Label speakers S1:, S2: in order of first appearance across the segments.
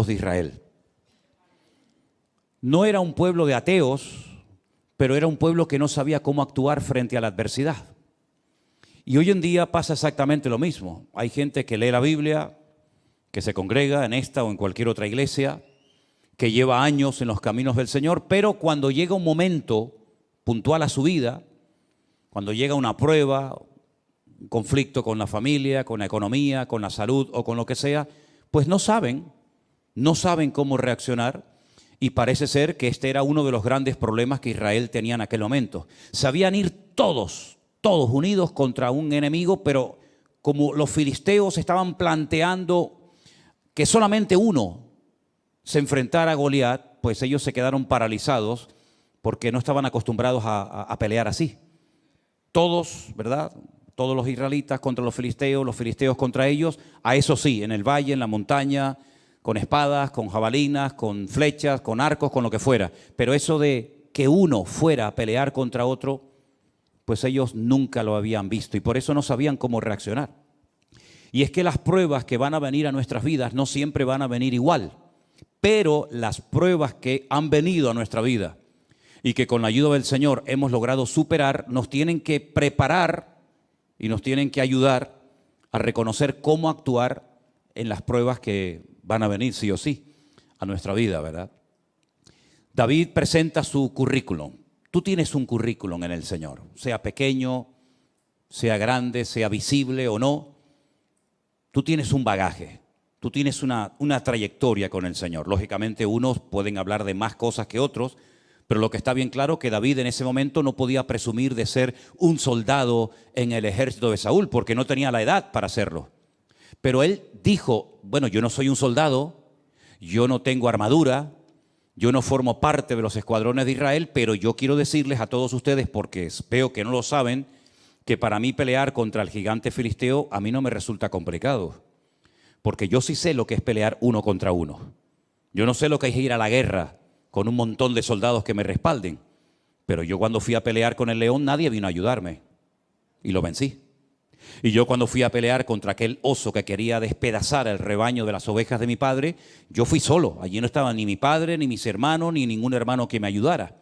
S1: de Israel. No era un pueblo de ateos, pero era un pueblo que no sabía cómo actuar frente a la adversidad. Y hoy en día pasa exactamente lo mismo. Hay gente que lee la Biblia, que se congrega en esta o en cualquier otra iglesia, que lleva años en los caminos del Señor, pero cuando llega un momento puntual a su vida, cuando llega una prueba, un conflicto con la familia, con la economía, con la salud o con lo que sea, pues no saben cómo reaccionar. Y parece ser que este era uno de los grandes problemas que Israel tenía en aquel momento. Sabían ir todos unidos contra un enemigo, pero como los filisteos estaban planteando que solamente uno se enfrentara a Goliat, pues ellos se quedaron paralizados porque no estaban acostumbrados a pelear así. Todos, ¿verdad? Todos los israelitas contra los filisteos contra ellos, a eso sí, en el valle, en la montaña, con espadas, con jabalinas, con flechas, con arcos, con lo que fuera. Pero eso de que uno fuera a pelear contra otro, pues ellos nunca lo habían visto y por eso no sabían cómo reaccionar. Y es que las pruebas que van a venir a nuestras vidas no siempre van a venir igual, pero las pruebas que han venido a nuestra vida y que con la ayuda del Señor hemos logrado superar, nos tienen que preparar y nos tienen que ayudar a reconocer cómo actuar en las pruebas que van a venir sí o sí a nuestra vida, ¿verdad? David presenta su currículum. Tú tienes un currículum en el Señor, sea pequeño, sea grande, sea visible o no. Tú tienes un bagaje, tú tienes una trayectoria con el Señor. Lógicamente unos pueden hablar de más cosas que otros, pero lo que está bien claro es que David en ese momento no podía presumir de ser un soldado en el ejército de Saúl, porque no tenía la edad para hacerlo. Pero él dijo, bueno, yo no soy un soldado, yo no tengo armadura, yo no formo parte de los escuadrones de Israel, pero yo quiero decirles a todos ustedes, porque veo que no lo saben, que para mí pelear contra el gigante filisteo a mí no me resulta complicado, porque yo sí sé lo que es pelear uno contra uno. Yo no sé lo que es ir a la guerra con un montón de soldados que me respalden, pero yo cuando fui a pelear con el león nadie vino a ayudarme y lo vencí. Y yo cuando fui a pelear contra aquel oso que quería despedazar el rebaño de las ovejas de mi padre, yo fui solo. Allí no estaba ni mi padre, ni mis hermanos, ni ningún hermano que me ayudara.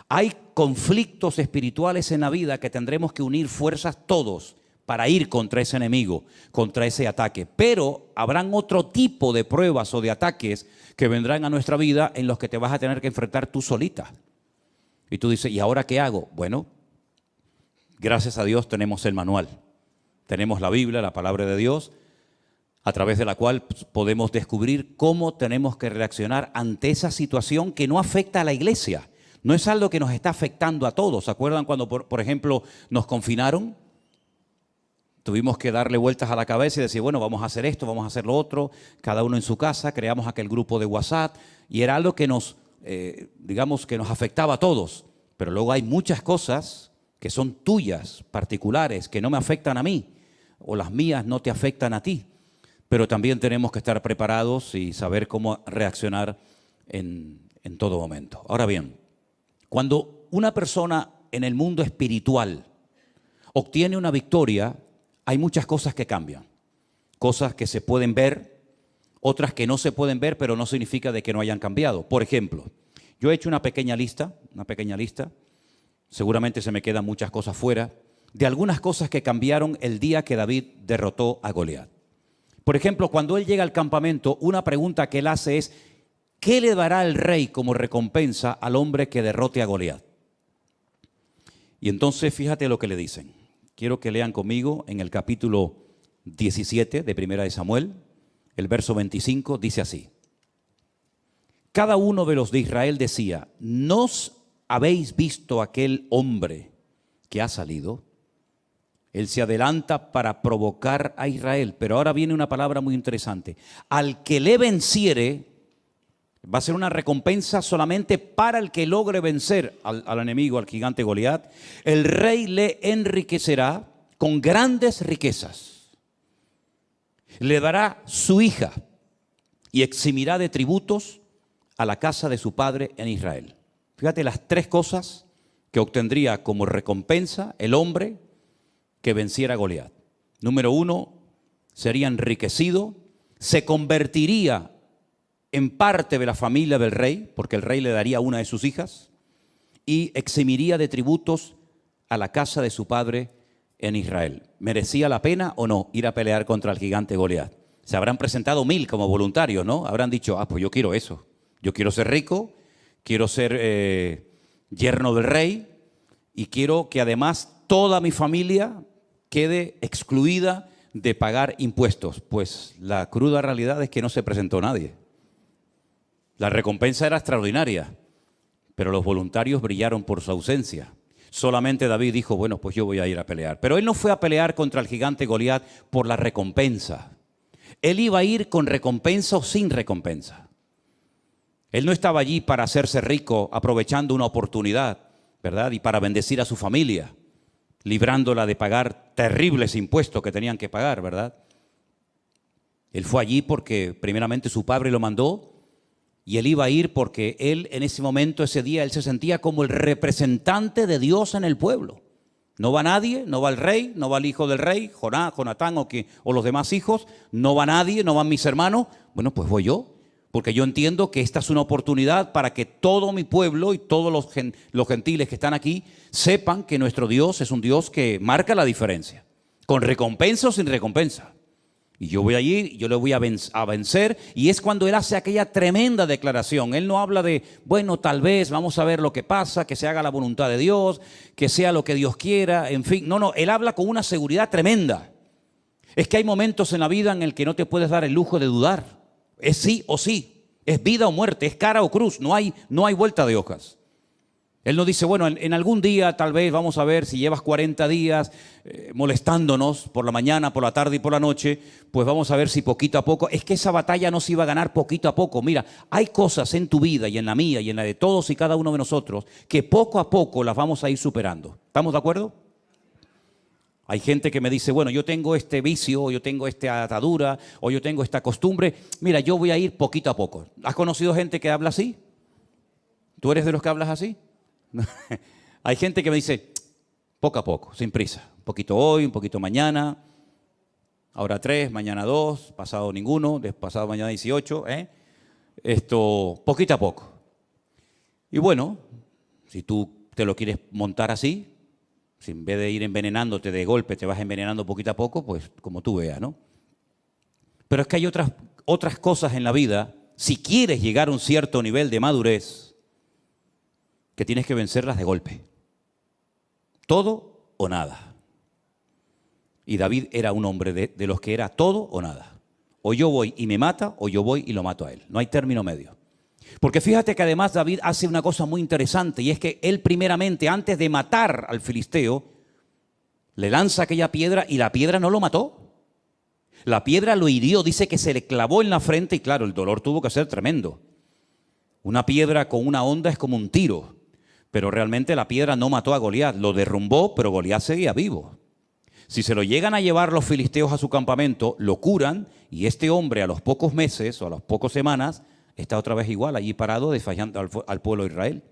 S1: Hay conflictos espirituales en la vida que tendremos que unir fuerzas todos para ir contra ese enemigo, contra ese ataque. Pero habrán otro tipo de pruebas o de ataques que vendrán a nuestra vida en los que te vas a tener que enfrentar tú solita. Y tú dices, ¿y ahora qué hago? Bueno, gracias a Dios tenemos el manual. Tenemos la Biblia, la palabra de Dios, a través de la cual podemos descubrir cómo tenemos que reaccionar ante esa situación que no afecta a la iglesia. No es algo que nos está afectando a todos. ¿Se acuerdan cuando, por ejemplo, nos confinaron? Tuvimos que darle vueltas a la cabeza y decir, bueno, vamos a hacer esto, vamos a hacer lo otro, cada uno en su casa, creamos aquel grupo de WhatsApp y era algo que nos, digamos, que nos afectaba a todos. Pero luego hay muchas cosas que son tuyas, particulares, que no me afectan a mí, o las mías no te afectan a ti. Pero también tenemos que estar preparados y saber cómo reaccionar en todo momento. Ahora bien, cuando una persona en el mundo espiritual obtiene una victoria, hay muchas cosas que cambian. Cosas que se pueden ver, otras que no se pueden ver, pero no significa de que no hayan cambiado. Por ejemplo, yo he hecho una pequeña lista, seguramente se me quedan muchas cosas fuera, de algunas cosas que cambiaron el día que David derrotó a Goliat. Por ejemplo, cuando él llega al campamento, una pregunta que él hace es, ¿qué le dará el rey como recompensa al hombre que derrote a Goliat? Y entonces fíjate lo que le dicen. Quiero que lean conmigo en el capítulo 17 de Primera de Samuel, el verso 25, dice así. Cada uno de los de Israel decía, ¿nos habéis visto aquel hombre que ha salido? Él se adelanta para provocar a Israel, pero ahora viene una palabra muy interesante. Al que le venciere, va a ser una recompensa solamente para el que logre vencer al enemigo, al gigante Goliat. El rey le enriquecerá con grandes riquezas. Le dará su hija y eximirá de tributos a la casa de su padre en Israel. Fíjate las tres cosas que obtendría como recompensa el hombre que venciera a Goliat. Número uno, sería enriquecido, se convertiría en parte de la familia del rey, porque el rey le daría una de sus hijas, y eximiría de tributos a la casa de su padre en Israel. ¿Merecía la pena o no ir a pelear contra el gigante Goliat? Se habrán presentado 1000 como voluntarios, ¿no? Habrán dicho, pues yo quiero eso. Yo quiero ser rico, quiero ser yerno del rey y quiero que además toda mi familia quede excluida de pagar impuestos. Pues la cruda realidad es que no se presentó nadie. La recompensa era extraordinaria, pero los voluntarios brillaron por su ausencia. Solamente David dijo, bueno, pues yo voy a ir a pelear. Pero él no fue a pelear contra el gigante Goliat por la recompensa. Él iba a ir con recompensa o sin recompensa. Él no estaba allí para hacerse rico aprovechando una oportunidad, ¿verdad? Y para bendecir a su familia, librándola de pagar terribles impuestos que tenían que pagar, ¿verdad? Él fue allí porque primeramente su padre lo mandó y él iba a ir porque él en ese momento, ese día, él se sentía como el representante de Dios en el pueblo. No va nadie, no va el rey, no va el hijo del rey, Jonatán o los demás hijos, no va nadie, no van mis hermanos. Bueno, pues voy yo, porque yo entiendo que esta es una oportunidad para que todo mi pueblo y todos los gentiles que están aquí sepan que nuestro Dios es un Dios que marca la diferencia, con recompensa o sin recompensa. Y yo voy allí, y yo le voy a vencer, y es cuando él hace aquella tremenda declaración. Él no habla de, bueno, tal vez, vamos a ver lo que pasa, que se haga la voluntad de Dios, que sea lo que Dios quiera, en fin. No, él habla con una seguridad tremenda. Es que hay momentos en la vida en el que no te puedes dar el lujo de dudar. Es sí o sí, es vida o muerte, es cara o cruz, no hay vuelta de hojas. Él no dice, bueno, en algún día tal vez vamos a ver si llevas 40 días molestándonos por la mañana, por la tarde y por la noche, pues vamos a ver si poquito a poco. Es que esa batalla no se iba a ganar poquito a poco. Mira, hay cosas en tu vida y en la mía y en la de todos y cada uno de nosotros que poco a poco las vamos a ir superando. ¿Estamos de acuerdo? Hay gente que me dice, bueno, yo tengo este vicio, o yo tengo esta atadura, o yo tengo esta costumbre. Mira, yo voy a ir poquito a poco. ¿Has conocido gente que habla así? ¿Tú eres de los que hablas así? Hay gente que me dice, poco a poco, sin prisa. Un poquito hoy, un poquito mañana. Ahora 3, mañana 2, pasado ninguno, pasado mañana 18. Poquito a poco. Y bueno, si tú te lo quieres montar así, si en vez de ir envenenándote de golpe te vas envenenando poquito a poco, pues como tú veas, ¿no? Pero es que hay otras cosas en la vida, si quieres llegar a un cierto nivel de madurez, que tienes que vencerlas de golpe. Todo o nada. Y David era un hombre de los que era todo o nada. O yo voy y me mata, o yo voy y lo mato a él. No hay término medio. Porque fíjate que además David hace una cosa muy interesante, y es que él primeramente, antes de matar al filisteo, le lanza aquella piedra y la piedra no lo mató. La piedra lo hirió, dice que se le clavó en la frente y claro, el dolor tuvo que ser tremendo. Una piedra con una honda es como un tiro. Pero realmente la piedra no mató a Goliat, lo derrumbó, pero Goliat seguía vivo. Si se lo llegan a llevar los filisteos a su campamento, lo curan y este hombre a los pocos meses o a las pocas semanas está otra vez igual, allí parado desfallando al pueblo de Israel.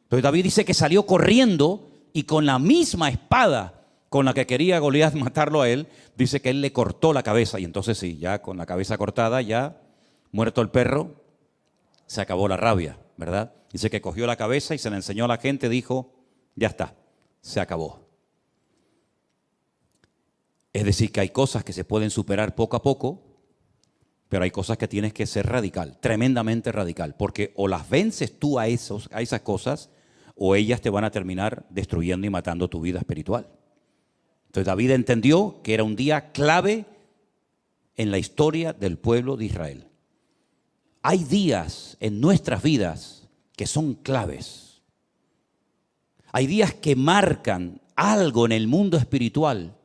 S1: Entonces David dice que salió corriendo y con la misma espada con la que quería Goliat matarlo a él, dice que él le cortó la cabeza. Y entonces sí, ya con la cabeza cortada, ya muerto el perro, se acabó la rabia, ¿verdad? Dice que cogió la cabeza y se la enseñó a la gente, dijo, ya está, se acabó. Es decir, que hay cosas que se pueden superar poco a poco, pero hay cosas que tienes que ser radical, tremendamente radical, porque o las vences tú a esas cosas, o ellas te van a terminar destruyendo y matando tu vida espiritual. Entonces David entendió que era un día clave en la historia del pueblo de Israel. Hay días en nuestras vidas que son claves. Hay días que marcan algo en el mundo espiritual,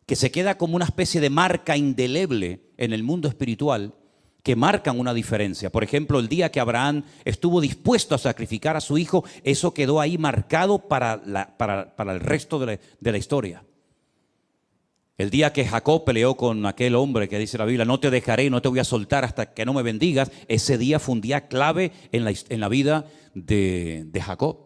S1: que se queda como una especie de marca indeleble en el mundo espiritual, que marcan una diferencia. Por ejemplo, el día que Abraham estuvo dispuesto a sacrificar a su hijo, eso quedó ahí marcado para el resto de la historia. El día que Jacob peleó con aquel hombre que dice la Biblia, no te dejaré, no te voy a soltar hasta que no me bendigas, ese día fue un día clave en la vida de Jacob.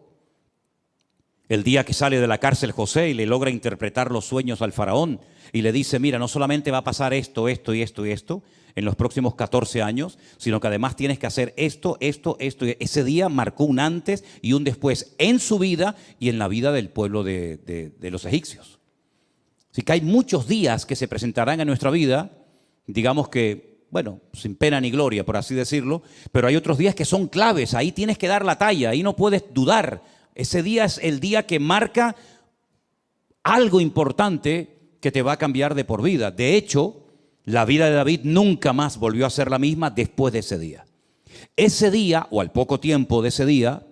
S1: El día que sale de la cárcel José y le logra interpretar los sueños al faraón y le dice, mira, no solamente va a pasar esto, esto y esto y esto, en los próximos 14 años, sino que además tienes que hacer esto. Ese día marcó un antes y un después en su vida y en la vida del pueblo de los egipcios. Así que hay muchos días que se presentarán en nuestra vida, digamos que, bueno, sin pena ni gloria, por así decirlo, pero hay otros días que son claves, ahí tienes que dar la talla, ahí no puedes dudar. Ese día es el día que marca algo importante que te va a cambiar de por vida. De hecho, la vida de David nunca más volvió a ser la misma después de ese día. Ese día, o al poco tiempo de ese día,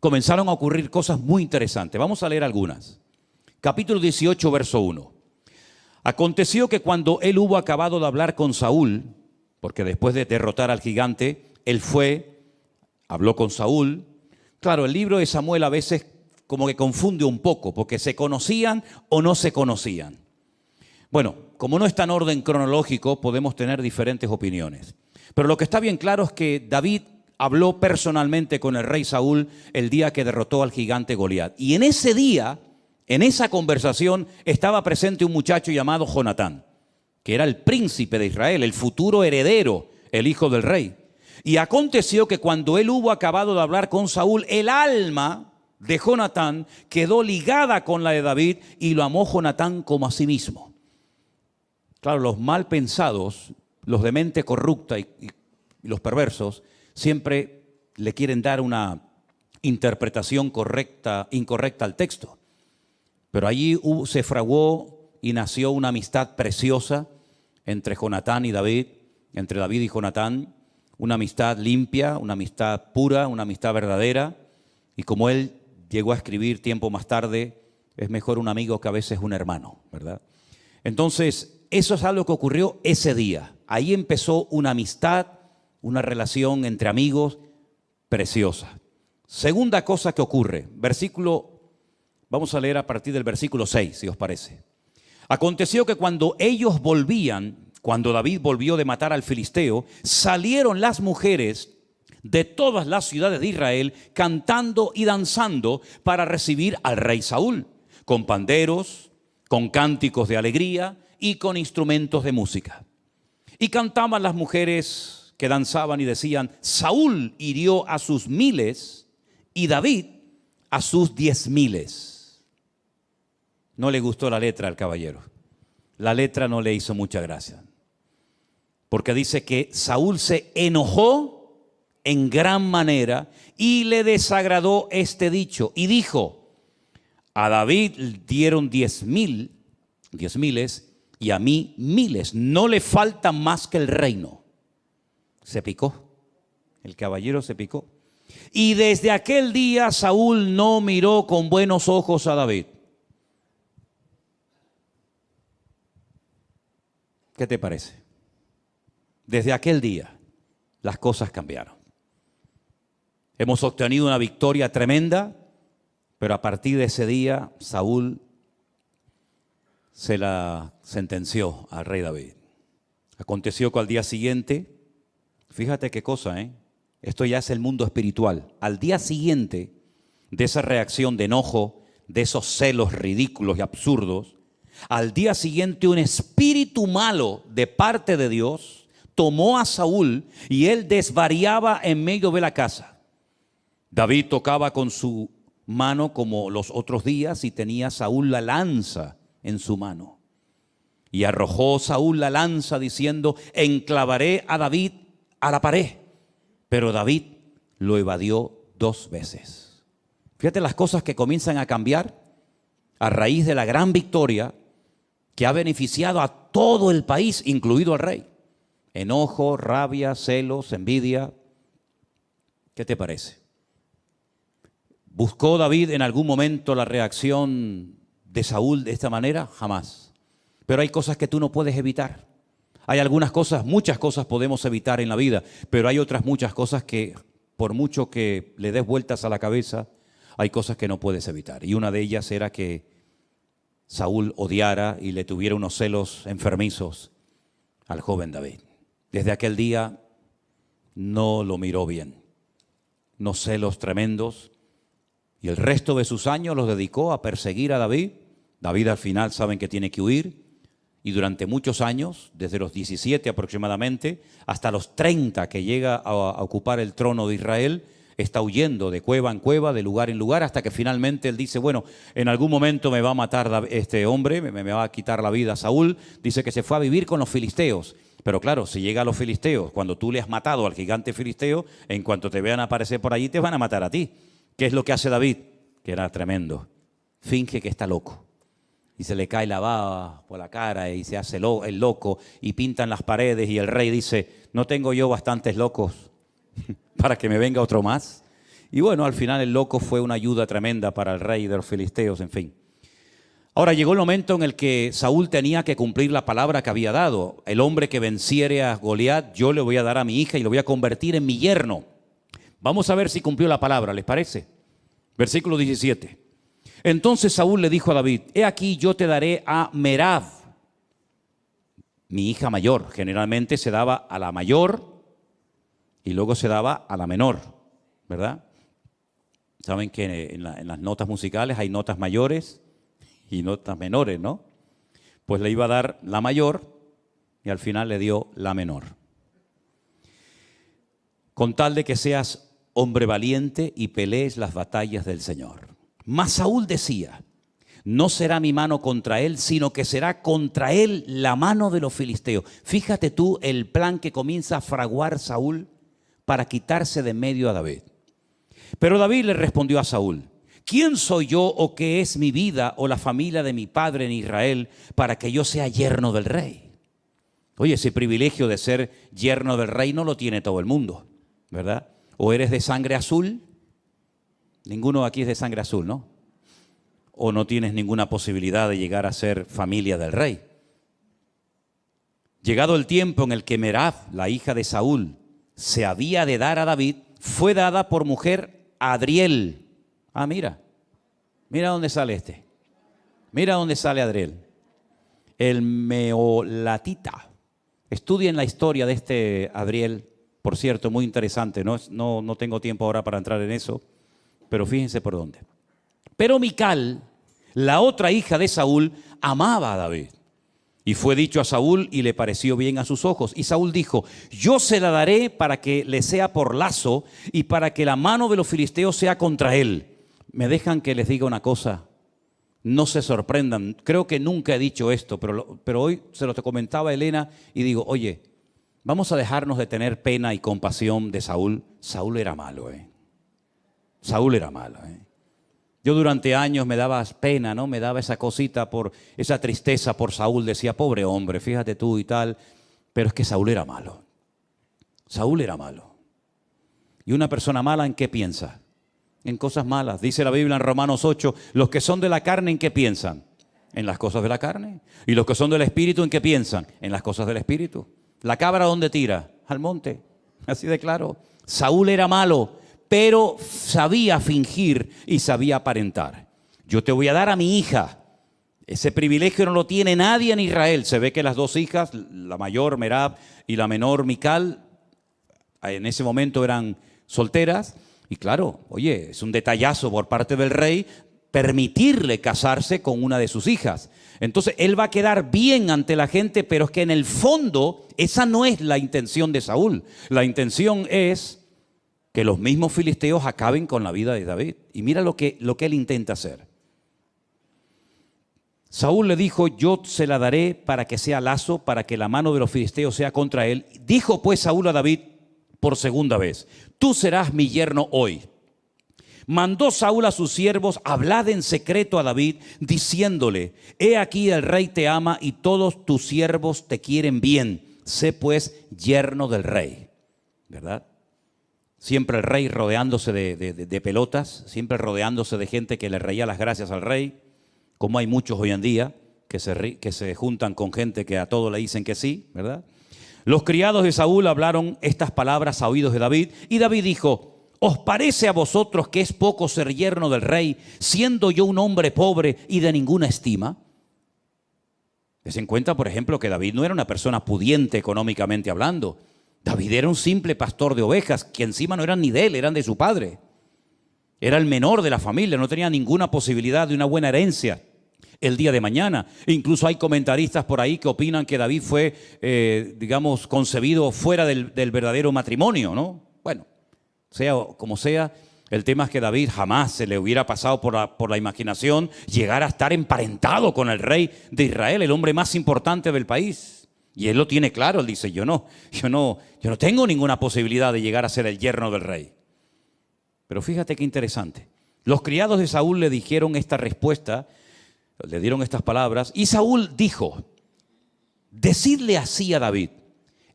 S1: comenzaron a ocurrir cosas muy interesantes. Vamos a leer algunas. Capítulo 18, verso 1. Aconteció que cuando él hubo acabado de hablar con Saúl, porque después de derrotar al gigante, él habló con Saúl. Claro, el libro de Samuel a veces como que confunde un poco, porque se conocían o no se conocían. Bueno, como no está en orden cronológico, podemos tener diferentes opiniones. Pero lo que está bien claro es que David habló personalmente con el rey Saúl el día que derrotó al gigante Goliat. Y en ese día, en esa conversación, estaba presente un muchacho llamado Jonatán, que era el príncipe de Israel, el futuro heredero, el hijo del rey. Y aconteció que cuando él hubo acabado de hablar con Saúl, el alma de Jonatán quedó ligada con la de David y lo amó Jonatán como a sí mismo. Claro, los mal pensados, los de mente corrupta y los perversos, siempre le quieren dar una interpretación incorrecta al texto. Pero allí se fraguó y nació una amistad preciosa entre Jonatán y David, entre David y Jonatán, una amistad limpia, una amistad pura, una amistad verdadera. Y como él llegó a escribir tiempo más tarde, es mejor un amigo que a veces un hermano, ¿verdad? Entonces, eso es algo que ocurrió ese día. Ahí empezó una amistad, una relación entre amigos preciosa. Segunda cosa que ocurre, vamos a leer a partir del versículo 6, si os parece. Aconteció que cuando David volvió de matar al filisteo, salieron las mujeres de todas las ciudades de Israel cantando y danzando para recibir al rey Saúl, con panderos, con cánticos de alegría y con instrumentos de música. Y cantaban las mujeres que danzaban y decían: Saúl hirió a sus 1000 y David a sus 10,000. No le gustó la letra al caballero. La letra no le hizo mucha gracia, porque dice que Saúl se enojó en gran manera y le desagradó este dicho y dijo: a David dieron 10,000 y a mí 1000, no le falta más que el reino. Se picó, el caballero se picó. Y desde aquel día Saúl no miró con buenos ojos a David. ¿Qué te parece? Desde aquel día las cosas cambiaron. Hemos obtenido una victoria tremenda, pero a partir de ese día Saúl se la sentenció al rey David. Aconteció que al día siguiente, fíjate qué cosa, esto ya es el mundo espiritual. Al día siguiente de esa reacción de enojo, de esos celos ridículos y absurdos, al día siguiente un espíritu malo de parte de Dios tomó a Saúl y él desvariaba en medio de la casa. David tocaba con su mano como los otros días y tenía Saúl la lanza en su mano. Y arrojó Saúl la lanza diciendo: enclavaré a David a la pared. Pero David lo evadió 2 veces. Fíjate las cosas que comienzan a cambiar a raíz de la gran victoria que ha beneficiado a todo el país, incluido al rey. Enojo, rabia, celos, envidia. ¿Qué te parece? ¿Buscó David en algún momento la reacción de Saúl de esta manera? Jamás. Pero hay cosas que tú no puedes evitar. Hay muchas cosas podemos evitar en la vida, pero hay otras muchas cosas que, por mucho que le des vueltas a la cabeza, hay cosas que no puedes evitar. Y una de ellas era que Saúl odiara y le tuviera unos celos enfermizos al joven David. Desde aquel día no lo miró bien. Unos celos tremendos. Y el resto de sus años los dedicó a perseguir a David. David al final saben que tiene que huir. y durante muchos años, desde los 17 aproximadamente, hasta los 30 que llega a ocupar el trono de Israel, está huyendo de cueva en cueva, de lugar en lugar, hasta que finalmente él dice, bueno, en algún momento me va a matar este hombre, me va a quitar la vida a Saúl. Dice que se fue a vivir con los filisteos. Pero claro, si llega a los filisteos, cuando tú le has matado al gigante filisteo, en cuanto te vean aparecer por allí, te van a matar a ti. ¿Qué es lo que hace David? Que era tremendo. Finge que está loco. Y se le cae la baba por la cara y se hace el loco y pintan las paredes y el rey dice, ¿no tengo yo bastantes locos para que me venga otro más? Y bueno, al final el loco fue una ayuda tremenda para el rey de los filisteos, en fin. Ahora llegó el momento en el que Saúl tenía que cumplir la palabra que había dado. El hombre que venciere a Goliat, yo le voy a dar a mi hija y lo voy a convertir en mi yerno. Vamos a ver si cumplió la palabra, ¿les parece? Versículo 17. Entonces Saúl le dijo a David, he aquí yo te daré a Merab, mi hija mayor. Generalmente se daba a la mayor y luego se daba a la menor, ¿verdad? Saben que en las notas musicales hay notas mayores y notas menores, ¿no? Pues le iba a dar la mayor y al final le dio la menor. Con tal de que seas hombre valiente y pelees las batallas del Señor. Mas Saúl decía, no será mi mano contra él, sino que será contra él la mano de los filisteos. Fíjate tú el plan que comienza a fraguar Saúl para quitarse de medio a David. Pero David le respondió a Saúl, ¿quién soy yo o qué es mi vida o la familia de mi padre en Israel para que yo sea yerno del rey? Oye, ese privilegio de ser yerno del rey no lo tiene todo el mundo, ¿verdad? ¿O eres de sangre azul? Ninguno aquí es de sangre azul, ¿no? ¿O no tienes ninguna posibilidad de llegar a ser familia del rey? Llegado el tiempo en el que Merab, la hija de Saúl, se había de dar a David, fue dada por mujer a Adriel. Ah, mira dónde sale este. Mira dónde sale Adriel. El meolatita. Estudien la historia de este Adriel, por cierto, muy interesante. No tengo tiempo ahora para entrar en eso. Pero fíjense por dónde. Pero Mical, la otra hija de Saúl, amaba a David. Y fue dicho a Saúl y le pareció bien a sus ojos. Y Saúl dijo, yo se la daré para que le sea por lazo y para que la mano de los filisteos sea contra él. Me dejan que les diga una cosa. No se sorprendan. Creo que nunca he dicho esto, pero hoy se lo comentaba a Elena y digo, oye, vamos a dejarnos de tener pena y compasión de Saúl. Saúl era malo, Saúl era malo, Yo durante años me daba pena, ¿no? Me daba esa cosita, esa tristeza por Saúl. Decía, pobre hombre, fíjate tú y tal. Pero es que Saúl era malo. Saúl era malo. ¿Y una persona mala en qué piensa? En cosas malas. Dice la Biblia en Romanos 8, los que son de la carne, ¿en qué piensan? En las cosas de la carne. Y los que son del espíritu, ¿en qué piensan? En las cosas del espíritu. ¿La cabra dónde tira? Al monte. Así de claro. Saúl era malo, pero sabía fingir y sabía aparentar. Yo te voy a dar a mi hija. Ese privilegio no lo tiene nadie en Israel. Se ve que las dos hijas, la mayor Merab y la menor Mical, en ese momento eran solteras. Y claro, oye, es un detallazo por parte del rey permitirle casarse con una de sus hijas. Entonces él va a quedar bien ante la gente, pero es que en el fondo esa no es la intención de Saúl. La intención es que los mismos filisteos acaben con la vida de David. Y mira lo que él intenta hacer. Saúl le dijo, yo se la daré para que sea lazo, para que la mano de los filisteos sea contra él. Dijo pues Saúl a David por segunda vez, tú serás mi yerno hoy. Mandó Saúl a sus siervos, hablad en secreto a David, diciéndole, he aquí el rey te ama y todos tus siervos te quieren bien. Sé pues yerno del rey. ¿Verdad? Siempre el rey rodeándose de pelotas, siempre rodeándose de gente que le reía las gracias al rey, como hay muchos hoy en día que se juntan con gente que a todo le dicen que sí, ¿verdad? Los criados de Saúl hablaron estas palabras a oídos de David, y David dijo, ¿os parece a vosotros que es poco ser yerno del rey, siendo yo un hombre pobre y de ninguna estima? Des en cuenta, por ejemplo, que David no era una persona pudiente económicamente hablando. David era un simple pastor de ovejas, que encima no eran ni de él, eran de su padre. Era el menor de la familia, no tenía ninguna posibilidad de una buena herencia. el día de mañana. Incluso hay comentaristas por ahí que opinan que David fue, concebido fuera del verdadero matrimonio, ¿no? Bueno, sea como sea, el tema es que David jamás se le hubiera pasado por la imaginación llegar a estar emparentado con el rey de Israel, el hombre más importante del país. Y él lo tiene claro, él dice, yo no tengo ninguna posibilidad de llegar a ser el yerno del rey. Pero fíjate qué interesante. Los criados de Saúl le dijeron esta respuesta, le dieron estas palabras, y Saúl dijo, decidle así a David,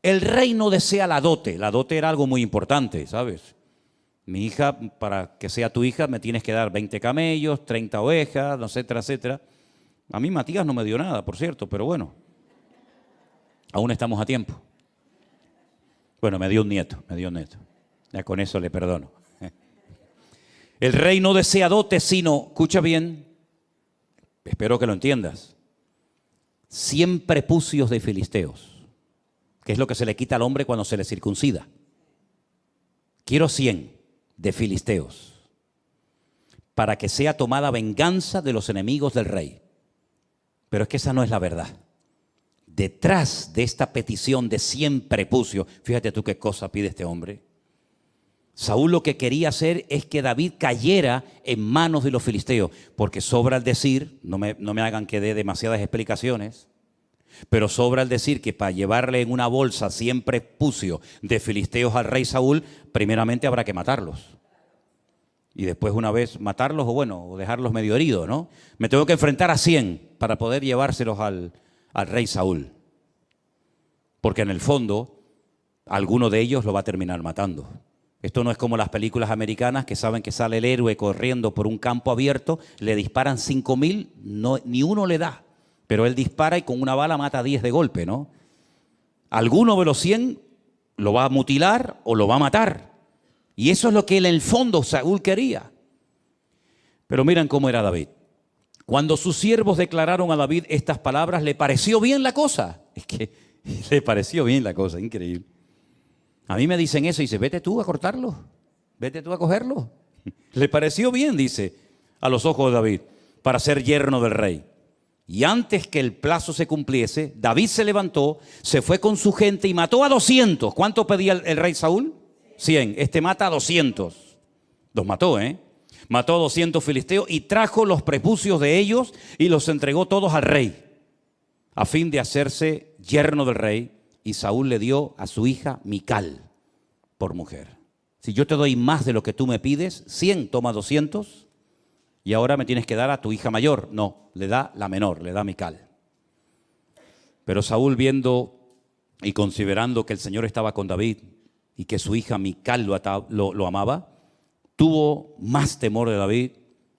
S1: el rey no desea la dote. La dote era algo muy importante, ¿sabes? Mi hija, para que sea tu hija, me tienes que dar 20 camellos, 30 ovejas, etcétera, etcétera. A mí Matías no me dio nada, por cierto, pero bueno, aún estamos a tiempo. Bueno, me dio un nieto. Ya con eso le perdono. El rey no desea dote, sino, escucha bien, espero que lo entiendas, 100 prepucios de filisteos, que es lo que se le quita al hombre cuando se le circuncida. Quiero 100 de filisteos, para que sea tomada venganza de los enemigos del rey. Pero es que esa no es la verdad. Detrás de esta petición de 100 prepucios, fíjate tú qué cosa pide este hombre. Saúl lo que quería hacer es que David cayera en manos de los filisteos, porque sobra el decir, no me hagan que dé demasiadas explicaciones, pero sobra el decir que para llevarle en una bolsa 100 prepucios de filisteos al rey Saúl, primeramente habrá que matarlos. Y después una vez matarlos o dejarlos medio heridos, ¿no? Me tengo que enfrentar a 100 para poder llevárselos al rey Saúl. Porque en el fondo, alguno de ellos lo va a terminar matando. Esto no es como las películas americanas que saben que sale el héroe corriendo por un campo abierto, le disparan 5,000, ni uno le da. Pero él dispara y con una bala mata a 10 de golpe, ¿no? Alguno de los 100 lo va a mutilar o lo va a matar. Y eso es lo que en el fondo Saúl quería. Pero miren cómo era David. Cuando sus siervos declararon a David estas palabras, le pareció bien la cosa. Es que le pareció bien la cosa, increíble. A mí me dicen eso y dice, vete tú a cortarlo, vete tú a cogerlo. Le pareció bien, dice, a los ojos de David, para ser yerno del rey. Y antes que el plazo se cumpliese, David se levantó, se fue con su gente y mató a 200. ¿Cuánto pedía el rey Saúl? 100. Este mata a 200. Los mató, ¿eh? Mató a 200 filisteos y trajo los prepucios de ellos y los entregó todos al rey, a fin de hacerse yerno del rey. Y Saúl le dio a su hija Mical por mujer. Si yo te doy más de lo que tú me pides, 100, toma 200. Y ahora me tienes que dar a tu hija mayor. No, le da la menor, le da Mical. Pero Saúl, viendo y considerando que el Señor estaba con David y que su hija Mical lo amaba, tuvo más temor de David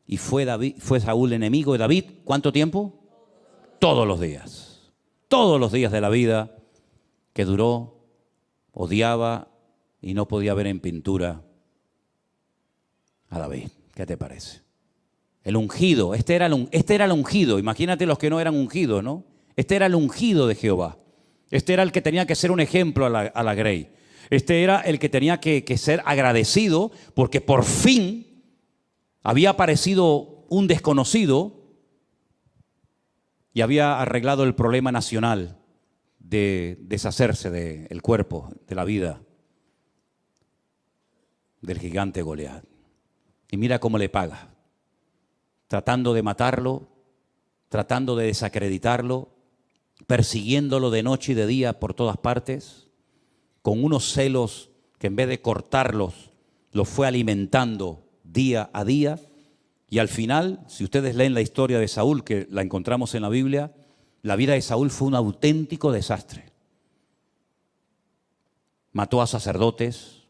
S1: y fue Saúl enemigo de David. ¿Cuánto tiempo? Todos los días. Todos los días de la vida que duró, odiaba y no podía ver en pintura a David. ¿Qué te parece? El ungido, este era el ungido. Imagínate los que no eran ungidos, ¿no? Este era el ungido de Jehová. Este era el que tenía que ser un ejemplo a la grey. Este era el que tenía que ser agradecido porque por fin había aparecido un desconocido y había arreglado el problema nacional de deshacerse del cuerpo, de la vida del gigante Goliat. Y mira cómo le paga. Tratando de matarlo, tratando de desacreditarlo, persiguiéndolo de noche y de día por todas partes, con unos celos que en vez de cortarlos, los fue alimentando día a día. Y al final, si ustedes leen la historia de Saúl, que la encontramos en la Biblia, la vida de Saúl fue un auténtico desastre. Mató a sacerdotes,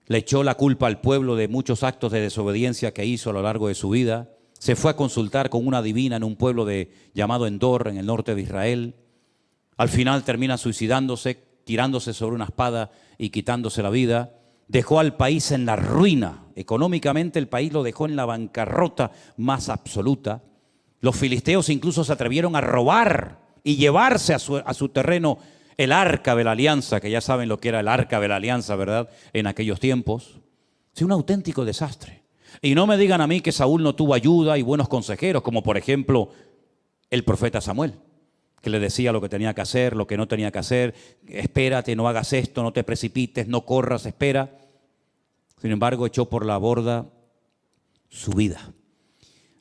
S1: le echó la culpa al pueblo de muchos actos de desobediencia que hizo a lo largo de su vida. Se fue a consultar con una adivina en un pueblo llamado Endor, en el norte de Israel. Al final termina suicidándose, tirándose sobre una espada y quitándose la vida. Dejó al país en la ruina. Económicamente el país lo dejó en la bancarrota más absoluta. Los filisteos incluso se atrevieron a robar y llevarse a su terreno el arca de la alianza, que ya saben lo que era el arca de la alianza, ¿verdad? En aquellos tiempos. Es un auténtico desastre. Y no me digan a mí que Saúl no tuvo ayuda y buenos consejeros, como por ejemplo el profeta Samuel, que le decía lo que tenía que hacer, lo que no tenía que hacer. Espérate, no hagas esto, no te precipites, no corras, espera. Sin embargo, echó por la borda su vida.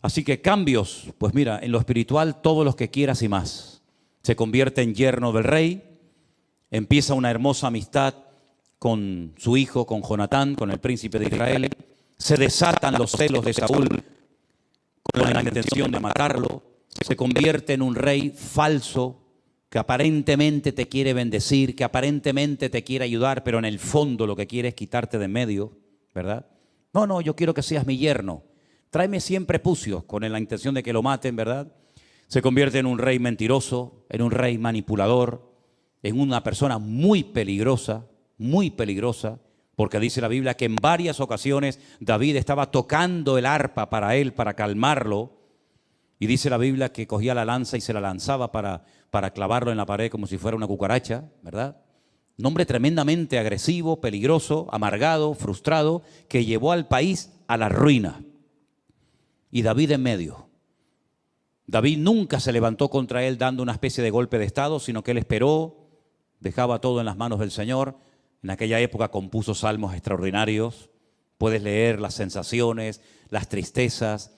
S1: Así que cambios, pues mira, en lo espiritual todos los que quieras y más. Se convierte en yerno del rey, empieza una hermosa amistad con su hijo, con Jonatán, con el príncipe de Israel. Se desatan los celos de Saúl con la intención de matarlo. Se convierte en un rey falso que aparentemente te quiere bendecir, que aparentemente te quiere ayudar, pero en el fondo lo que quiere es quitarte de en medio, ¿verdad? No, yo quiero que seas mi yerno. Tráeme 100 prepucios con la intención de que lo maten, ¿verdad? Se convierte en un rey mentiroso, en un rey manipulador, en una persona muy peligrosa, porque dice la Biblia que en varias ocasiones David estaba tocando el arpa para él, para calmarlo, y dice la Biblia que cogía la lanza y se la lanzaba para clavarlo en la pared como si fuera una cucaracha, ¿verdad? Un hombre tremendamente agresivo, peligroso, amargado, frustrado, que llevó al país a la ruina. Y David en medio. David nunca se levantó contra él dando una especie de golpe de estado, sino que él esperó, dejaba todo en las manos del Señor. En aquella época compuso salmos extraordinarios. Puedes leer las sensaciones, las tristezas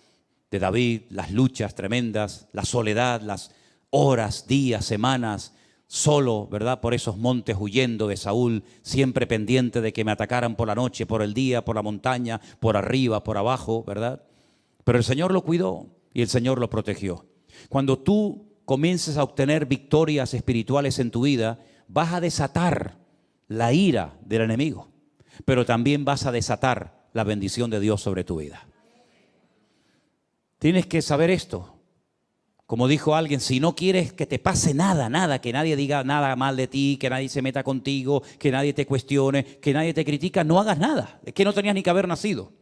S1: de David, las luchas tremendas, la soledad, las horas, días, semanas, solo, ¿verdad? Por esos montes huyendo de Saúl, siempre pendiente de que me atacaran por la noche, por el día, por la montaña, por arriba, por abajo, ¿verdad? Pero el Señor lo cuidó y el Señor lo protegió. Cuando tú comiences a obtener victorias espirituales en tu vida, vas a desatar la ira del enemigo, pero también vas a desatar la bendición de Dios sobre tu vida. Tienes que saber esto. Como dijo alguien, si no quieres que te pase nada, que nadie diga nada mal de ti, que nadie se meta contigo, que nadie te cuestione, que nadie te critica, no hagas nada. Es que no tenías ni que haber nacido.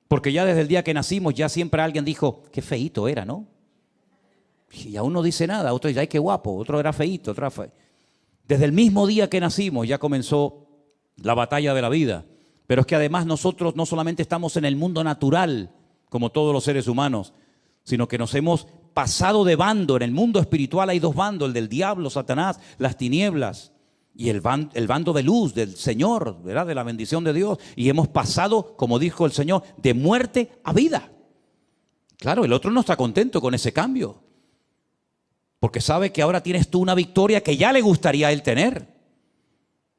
S1: Porque ya desde el día que nacimos, ya siempre alguien dijo, qué feíto era, ¿no? Y aún no dice nada, otro dice, ay, qué guapo, otro era feíto, otro era feo. Desde el mismo día que nacimos ya comenzó la batalla de la vida. Pero es que además nosotros no solamente estamos en el mundo natural, como todos los seres humanos, sino que nos hemos pasado de bando. En el mundo espiritual hay dos bandos, el del diablo, Satanás, las tinieblas, y el bando de luz, del Señor, ¿verdad? De la bendición de Dios. Y hemos pasado, como dijo el Señor, de muerte a vida. Claro, el otro no está contento con ese cambio, porque sabe que ahora tienes tú una victoria que ya le gustaría a él tener.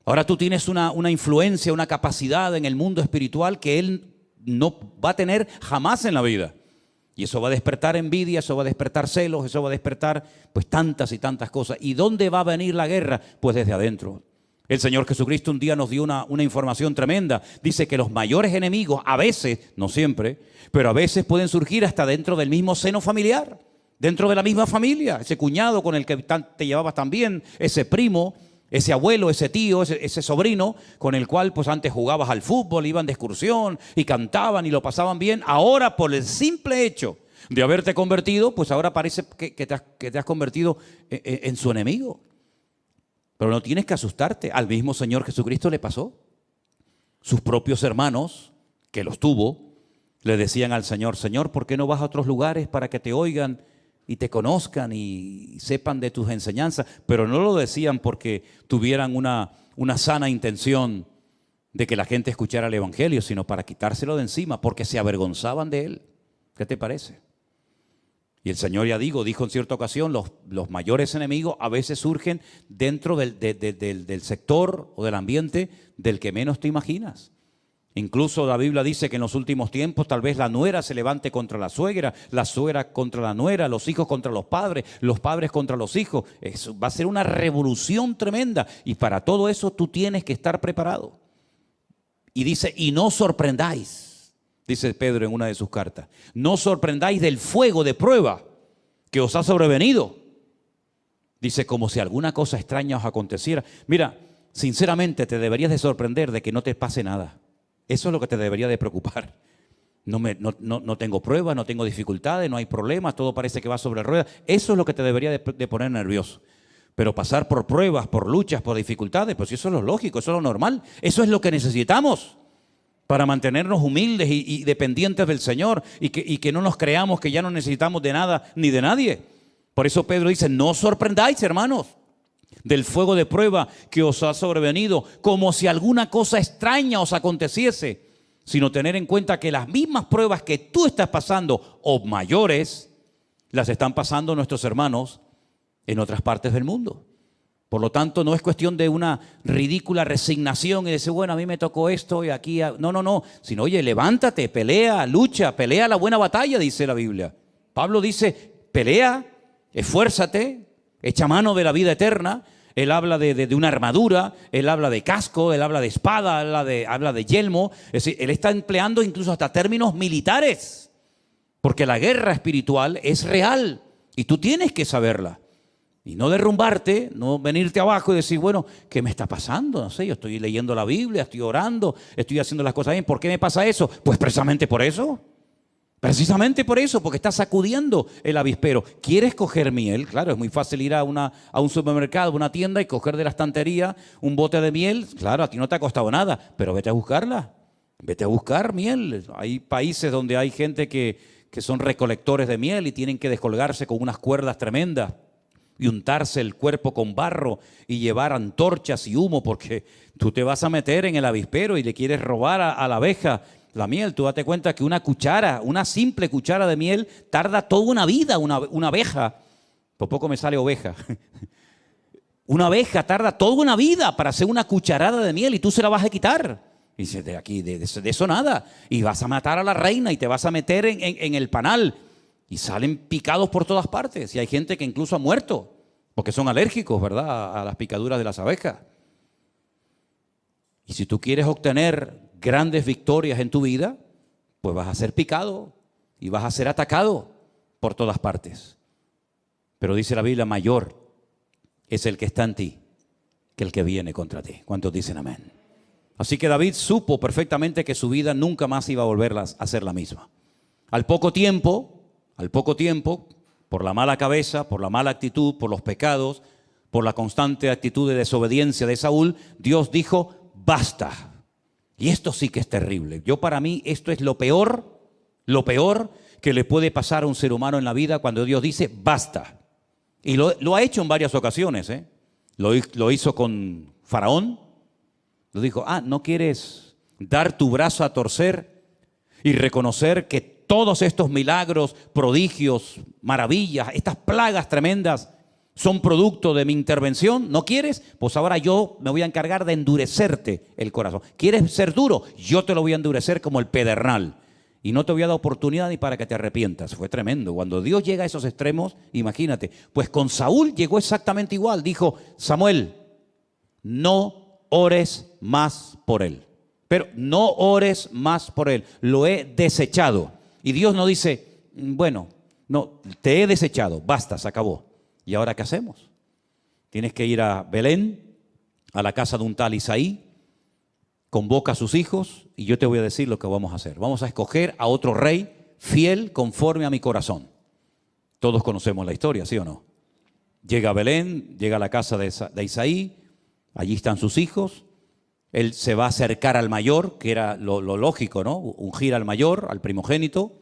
S1: Ahora tú tienes una influencia, una capacidad en el mundo espiritual que él no va a tener jamás en la vida. Y eso va a despertar envidia, eso va a despertar celos, eso va a despertar pues tantas y tantas cosas. ¿Y dónde va a venir la guerra? Pues desde adentro. El Señor Jesucristo un día nos dio una información tremenda. Dice que los mayores enemigos, a veces, no siempre, pero a veces pueden surgir hasta dentro del mismo seno familiar, dentro de la misma familia. Ese cuñado con el que te llevabas tan bien, ese primo, ese abuelo, ese tío, ese sobrino, con el cual pues antes jugabas al fútbol, iban de excursión y cantaban y lo pasaban bien. Ahora, por el simple hecho de haberte convertido, pues ahora parece que te has convertido en su enemigo. Pero no tienes que asustarte. Al mismo Señor Jesucristo le pasó. Sus propios hermanos, que los tuvo, le decían al Señor, Señor, ¿por qué no vas a otros lugares para que te oigan y te conozcan y sepan de tus enseñanzas? Pero no lo decían porque tuvieran una sana intención de que la gente escuchara el Evangelio, sino para quitárselo de encima, porque se avergonzaban de él. ¿Qué te parece? Y el Señor, ya dijo en cierta ocasión, los mayores enemigos a veces surgen dentro del sector o del ambiente del que menos te imaginas. Incluso la Biblia dice que en los últimos tiempos tal vez la nuera se levante contra la suegra contra la nuera, los hijos contra los padres contra los hijos. Eso va a ser una revolución tremenda y para todo eso tú tienes que estar preparado. Y dice, y no sorprendáis, dice Pedro en una de sus cartas, no sorprendáis del fuego de prueba que os ha sobrevenido. Dice, como si alguna cosa extraña os aconteciera. Mira, sinceramente te deberías de sorprender de que no te pase nada. Eso es lo que te debería de preocupar. No tengo pruebas, no tengo dificultades, no hay problemas, todo parece que va sobre ruedas. Eso es lo que te debería de poner nervioso. Pero pasar por pruebas, por luchas, por dificultades, pues eso es lo lógico, eso es lo normal. Eso es lo que necesitamos. para mantenernos humildes y dependientes del Señor y que no nos creamos que ya no necesitamos de nada ni de nadie. Por eso Pedro dice, no os sorprendáis, hermanos, del fuego de prueba que os ha sobrevenido, como si alguna cosa extraña os aconteciese, sino tener en cuenta que las mismas pruebas que tú estás pasando, o mayores, las están pasando nuestros hermanos en otras partes del mundo. Por lo tanto, no es cuestión de una ridícula resignación y decir, bueno, a mí me tocó esto y aquí... No, sino, oye, levántate, pelea, lucha, pelea la buena batalla, dice la Biblia. Pablo dice, pelea, esfuérzate, echa mano de la vida eterna. Él habla de una armadura, él habla de casco, él habla de espada, habla de yelmo. Es decir, él está empleando incluso hasta términos militares, porque la guerra espiritual es real y tú tienes que saberla. Y no derrumbarte, no venirte abajo y decir, bueno, ¿qué me está pasando? No sé, yo estoy leyendo la Biblia, estoy orando, estoy haciendo las cosas bien. ¿Por qué me pasa eso? Pues precisamente por eso. Precisamente por eso, porque estás sacudiendo el avispero. ¿Quieres coger miel? Claro, es muy fácil ir a un supermercado, a una tienda y coger de la estantería un bote de miel. Claro, a ti no te ha costado nada, pero vete a buscarla. Vete a buscar miel. Hay países donde hay gente que son recolectores de miel y tienen que descolgarse con unas cuerdas tremendas y untarse el cuerpo con barro y llevar antorchas y humo, porque tú te vas a meter en el avispero y le quieres robar a la abeja la miel. Tú date cuenta que una cuchara, una simple cuchara de miel tarda toda una vida, una abeja. Por poco me sale oveja. Una abeja tarda toda una vida para hacer una cucharada de miel y tú se la vas a quitar. Y dices, de aquí, de eso nada. Y vas a matar a la reina y te vas a meter en el panal. Y salen picados por todas partes. Y hay gente que incluso ha muerto porque son alérgicos, ¿verdad?, a las picaduras de las abejas. Y si tú quieres obtener grandes victorias en tu vida, pues vas a ser picado y vas a ser atacado por todas partes. Pero dice la Biblia, mayor es el que está en ti que el que viene contra ti. ¿Cuántos dicen amén? Así que David supo perfectamente que su vida nunca más iba a volver a ser la misma. Al poco tiempo, por la mala cabeza, por la mala actitud, por los pecados, por la constante actitud de desobediencia de Saúl, Dios dijo, basta. Y esto sí que es terrible. Para mí esto es lo peor que le puede pasar a un ser humano en la vida cuando Dios dice, basta. Y lo ha hecho en varias ocasiones, ¿eh? Lo hizo con Faraón. Lo dijo, ¿no quieres dar tu brazo a torcer y reconocer que todos estos milagros, prodigios, maravillas, estas plagas tremendas son producto de mi intervención? ¿No quieres? Pues ahora yo me voy a encargar de endurecerte el corazón. ¿Quieres ser duro? Yo te lo voy a endurecer como el pedernal. Y no te voy a dar oportunidad ni para que te arrepientas. Fue tremendo. Cuando Dios llega a esos extremos, imagínate. Pues con Saúl llegó exactamente igual. Dijo, Samuel, no ores más por él. Pero no ores más por él. Lo he desechado. Y Dios no dice, bueno, no, te he desechado, basta, se acabó. ¿Y ahora qué hacemos? Tienes que ir a Belén, a la casa de un tal Isaí, convoca a sus hijos y yo te voy a decir lo que vamos a hacer. Vamos a escoger a otro rey fiel conforme a mi corazón. Todos conocemos la historia, ¿sí o no? Llega a Belén, llega a la casa de Isaí, allí están sus hijos. Él se va a acercar al mayor, que era lo lógico, ¿no? Ungir al mayor, al primogénito,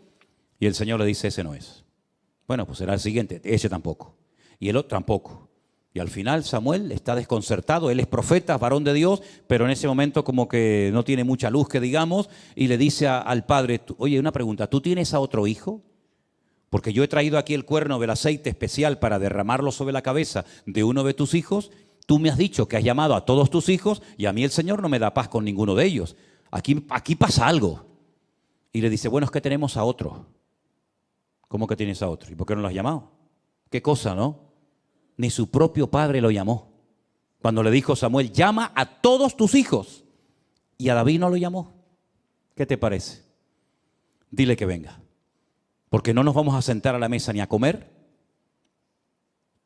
S1: y el Señor le dice, ese no es. Bueno, pues será el siguiente, ese tampoco. Y el otro tampoco. Y al final Samuel está desconcertado, él es profeta, varón de Dios, pero en ese momento como que no tiene mucha luz, que digamos, y le dice al padre, oye, una pregunta, ¿tú tienes a otro hijo? Porque yo he traído aquí el cuerno del aceite especial para derramarlo sobre la cabeza de uno de tus hijos. Tú me has dicho que has llamado a todos tus hijos y a mí el Señor no me da paz con ninguno de ellos. Aquí pasa algo. Y le dice, bueno, es que tenemos a otro. ¿Cómo que tienes a otro? ¿Y por qué no lo has llamado? ¿Qué cosa, no? Ni su propio padre lo llamó. Cuando le dijo Samuel, llama a todos tus hijos. Y a David no lo llamó. ¿Qué te parece? Dile que venga. Porque no nos vamos a sentar a la mesa ni a comer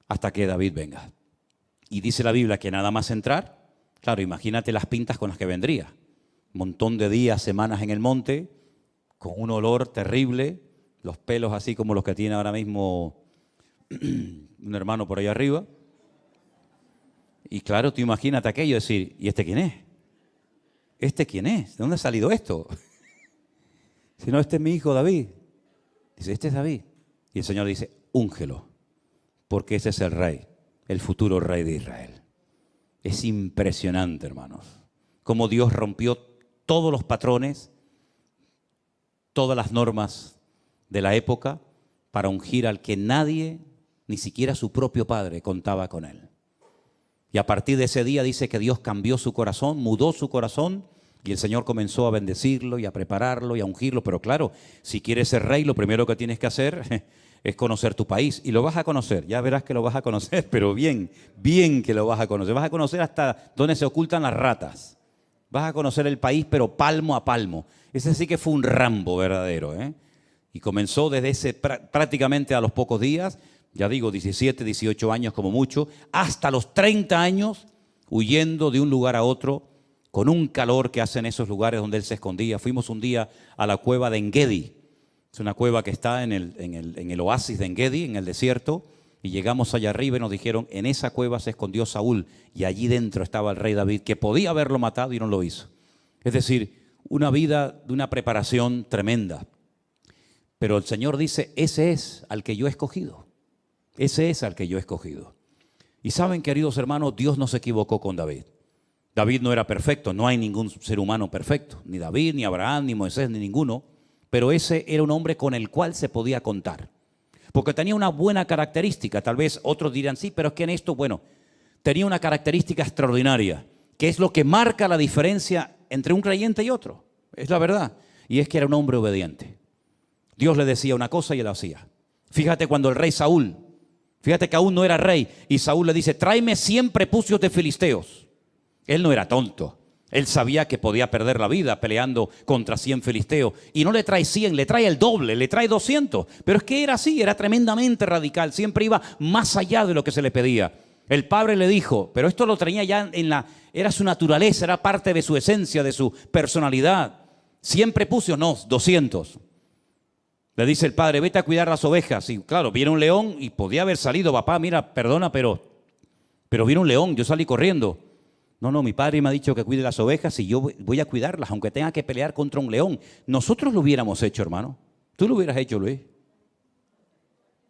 S1: hasta que David venga. Y dice la Biblia que nada más entrar, claro, imagínate las pintas con las que vendría. Un montón de días, semanas en el monte, con un olor terrible, los pelos así como los que tiene ahora mismo un hermano por ahí arriba. Y claro, tú imagínate aquello, decir, ¿y este quién es? ¿este quién es? ¿De dónde ha salido esto? Si no, este es mi hijo David. Dice, este es David. Y el Señor dice, úngelo, porque ese es el rey, el futuro rey de Israel. Es impresionante, hermanos, cómo Dios rompió todos los patrones, todas las normas de la época para ungir al que nadie, ni siquiera su propio padre, contaba con él. Y a partir de ese día dice que Dios cambió su corazón, mudó su corazón, y el Señor comenzó a bendecirlo y a prepararlo y a ungirlo. Pero claro, si quieres ser rey, lo primero que tienes que hacer es conocer tu país. Y lo vas a conocer, ya verás que lo vas a conocer, pero bien, bien que lo vas a conocer. Vas a conocer hasta dónde se ocultan las ratas. Vas a conocer el país, pero palmo a palmo. Ese sí que fue un Rambo verdadero, ¿eh? Y comenzó desde prácticamente a los pocos días, ya digo, 17, 18 años como mucho, hasta los 30 años, huyendo de un lugar a otro, con un calor que hace en esos lugares donde él se escondía. Fuimos un día a la cueva de Engedi. Es una cueva que está en el oasis de Engedi, en el desierto. Y llegamos allá arriba y nos dijeron, en esa cueva se escondió Saúl. Y allí dentro estaba el rey David, que podía haberlo matado y no lo hizo. Es decir, una vida de una preparación tremenda. Pero el Señor dice, ese es al que yo he escogido. Ese es al que yo he escogido. Y saben, queridos hermanos, Dios no se equivocó con David. David no era perfecto, no hay ningún ser humano perfecto, ni David, ni Abraham, ni Moisés, ni ninguno, pero ese era un hombre con el cual se podía contar, porque tenía una buena característica. Tal vez otros dirán, sí, pero es que en esto, bueno, tenía una característica extraordinaria, que es lo que marca la diferencia entre un creyente y otro, es la verdad, y es que era un hombre obediente. Dios le decía una cosa y él lo hacía. Fíjate cuando el rey Saúl, fíjate que aún no era rey, y Saúl le dice, tráeme 100 prepucios de filisteos. Él no era tonto. Él sabía que podía perder la vida peleando contra 100 filisteos. Y no le trae 100, le trae el doble, le trae 200. Pero es que era así, era tremendamente radical. Siempre iba más allá de lo que se le pedía. El padre le dijo, pero esto lo traía ya era su naturaleza, era parte de su esencia, de su personalidad. 100 prepucios, no, 200. Le dice el padre, vete a cuidar las ovejas. Y claro, viene un león y podía haber salido, papá, mira, perdona, pero viene un león, yo salí corriendo. No, mi padre me ha dicho que cuide las ovejas y yo voy a cuidarlas, aunque tenga que pelear contra un león. Nosotros lo hubiéramos hecho, hermano. Tú lo hubieras hecho, Luis.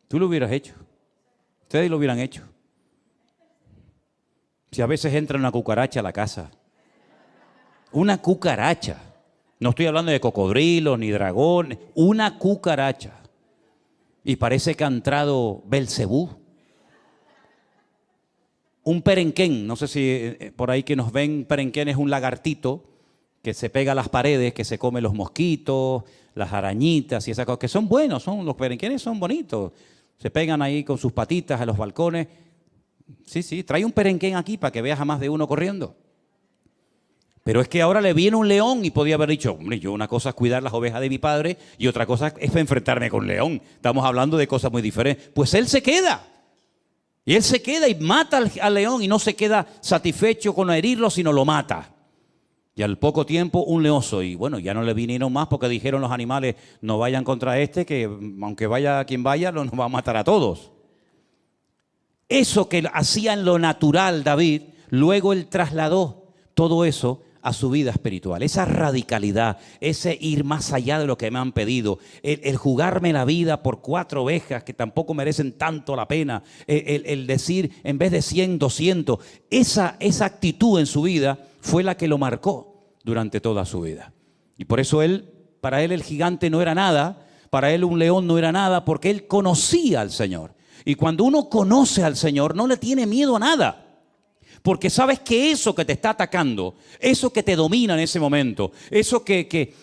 S1: Tú lo hubieras hecho. Ustedes lo hubieran hecho. Si a veces entra una cucaracha a la casa. Una cucaracha. No estoy hablando de cocodrilos ni dragones. Una cucaracha. Y parece que ha entrado Belcebú. Un perenquén, no sé si por ahí que nos ven, perenquén es un lagartito que se pega a las paredes, que se come los mosquitos, las arañitas y esas cosas, que son buenos, los perenquenes son bonitos. Se pegan ahí con sus patitas a los balcones. Sí, trae un perenquén aquí para que veas a más de uno corriendo. Pero es que ahora le viene un león y podía haber dicho, hombre, yo una cosa es cuidar las ovejas de mi padre y otra cosa es enfrentarme con un león. Estamos hablando de cosas muy diferentes. Pues él se queda. Y él se queda y mata al león y no se queda satisfecho con herirlo, sino lo mata. Y al poco tiempo un leoso. Y bueno, ya no le vinieron más porque dijeron los animales, no vayan contra este, que aunque vaya quien vaya, nos va a matar a todos. Eso que hacía en lo natural David, luego él trasladó todo eso a su vida espiritual. Esa radicalidad, ese ir más allá de lo que me han pedido, el jugarme la vida por 4 ovejas que tampoco merecen tanto la pena, el decir en vez de 100, 200, esa actitud en su vida fue la que lo marcó durante toda su vida. Y por eso para él el gigante no era nada, para él un león no era nada, porque él conocía al Señor. Y cuando uno conoce al Señor, no le tiene miedo a nada. Porque sabes que eso que te está atacando, eso que te domina en ese momento, eso que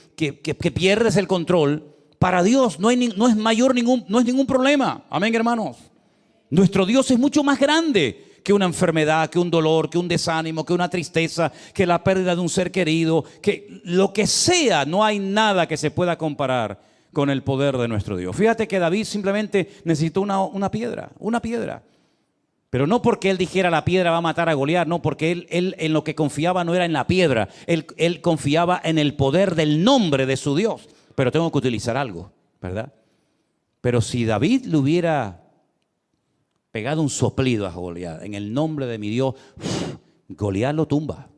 S1: pierdes el control, para Dios no es ningún problema. Amén, hermanos. Nuestro Dios es mucho más grande que una enfermedad, que un dolor, que un desánimo, que una tristeza, que la pérdida de un ser querido, que lo que sea, no hay nada que se pueda comparar con el poder de nuestro Dios. Fíjate que David simplemente necesitó una piedra. Pero no porque él dijera la piedra va a matar a Goliat, no, porque él en lo que confiaba no era en la piedra, él confiaba en el poder del nombre de su Dios. Pero tengo que utilizar algo, ¿verdad? Pero si David le hubiera pegado un soplido a Goliat, en el nombre de mi Dios, Goliat lo tumba.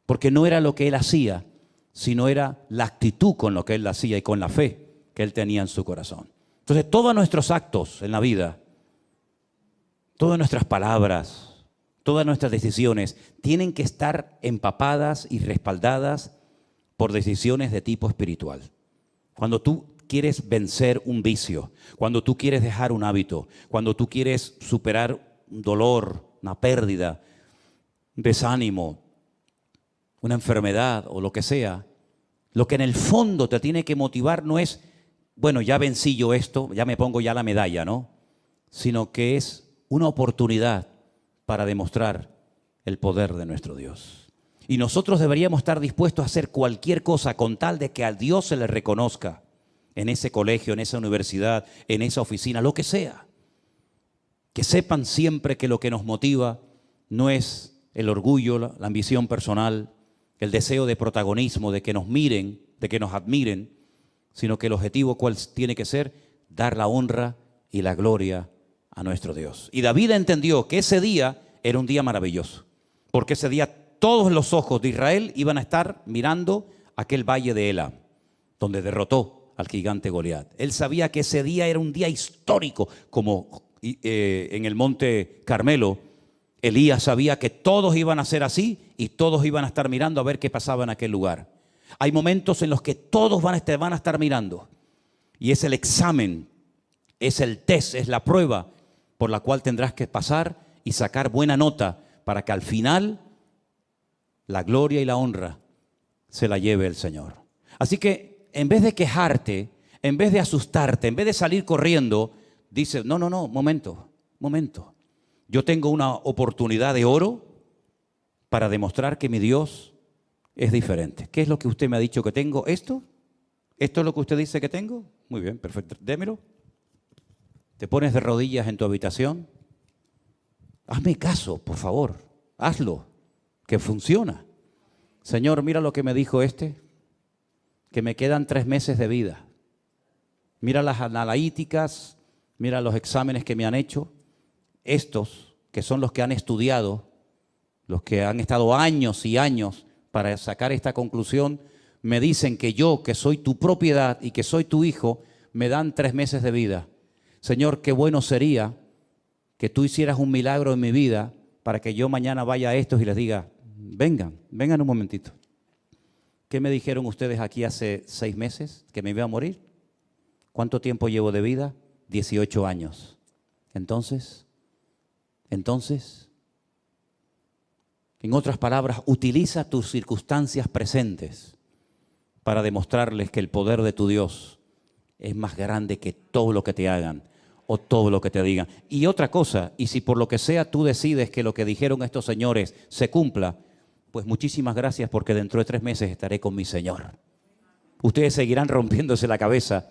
S1: porque no era lo que él hacía, sino era la actitud con lo que él hacía y con la fe que él tenía en su corazón. Entonces, todos nuestros actos en la vida, todas nuestras palabras, todas nuestras decisiones tienen que estar empapadas y respaldadas por decisiones de tipo espiritual. Cuando tú quieres vencer un vicio, cuando tú quieres dejar un hábito, cuando tú quieres superar un dolor, una pérdida, un desánimo, una enfermedad o lo que sea, lo que en el fondo te tiene que motivar no es, bueno, ya vencí yo esto, ya me pongo ya la medalla, ¿no? Sino que es una oportunidad para demostrar el poder de nuestro Dios. Y nosotros deberíamos estar dispuestos a hacer cualquier cosa con tal de que a Dios se le reconozca en ese colegio, en esa universidad, en esa oficina, lo que sea. Que sepan siempre que lo que nos motiva no es el orgullo, la ambición personal, el deseo de protagonismo, de que nos miren, de que nos admiren, sino que el objetivo cuál tiene que ser, dar la honra y la gloria a nuestro Dios. Y David entendió que ese día era un día maravilloso, porque ese día todos los ojos de Israel iban a estar mirando aquel valle de Elam, donde derrotó al gigante Goliat. Él sabía que ese día era un día histórico, como en el monte Carmelo, Elías sabía que todos iban a ser así y todos iban a estar mirando a ver qué pasaba en aquel lugar. Hay momentos en los que todos van a estar mirando y es el examen, es el test, es la prueba por la cual tendrás que pasar y sacar buena nota para que al final la gloria y la honra se la lleve el Señor. Así que en vez de quejarte, en vez de asustarte, en vez de salir corriendo, dice, no, momento. Yo tengo una oportunidad de oro para demostrar que mi Dios es diferente. ¿Qué es lo que usted me ha dicho que tengo? ¿Esto? ¿Esto es lo que usted dice que tengo? Muy bien, perfecto. Démelo. Te pones de rodillas en tu habitación. Hazme caso, por favor. Hazlo, que funciona. Señor, mira lo que me dijo que me quedan 3 meses de vida. Mira las analíticas, mira los exámenes que me han hecho. Estos, que son los que han estudiado, los que han estado años y años para sacar esta conclusión, me dicen que yo, que soy tu propiedad y que soy tu hijo, me dan 3 meses de vida. Señor, qué bueno sería que tú hicieras un milagro en mi vida para que yo mañana vaya a estos y les diga, vengan un momentito. ¿Qué me dijeron ustedes aquí hace 6 meses? ¿Que me iba a morir? ¿Cuánto tiempo llevo de vida? 18 años. Entonces, en otras palabras, utiliza tus circunstancias presentes para demostrarles que el poder de tu Dios es más grande que todo lo que te hagan o todo lo que te digan. Y otra cosa, y si por lo que sea tú decides que lo que dijeron estos señores se cumpla, pues muchísimas gracias porque dentro de 3 meses estaré con mi Señor. Ustedes seguirán rompiéndose la cabeza,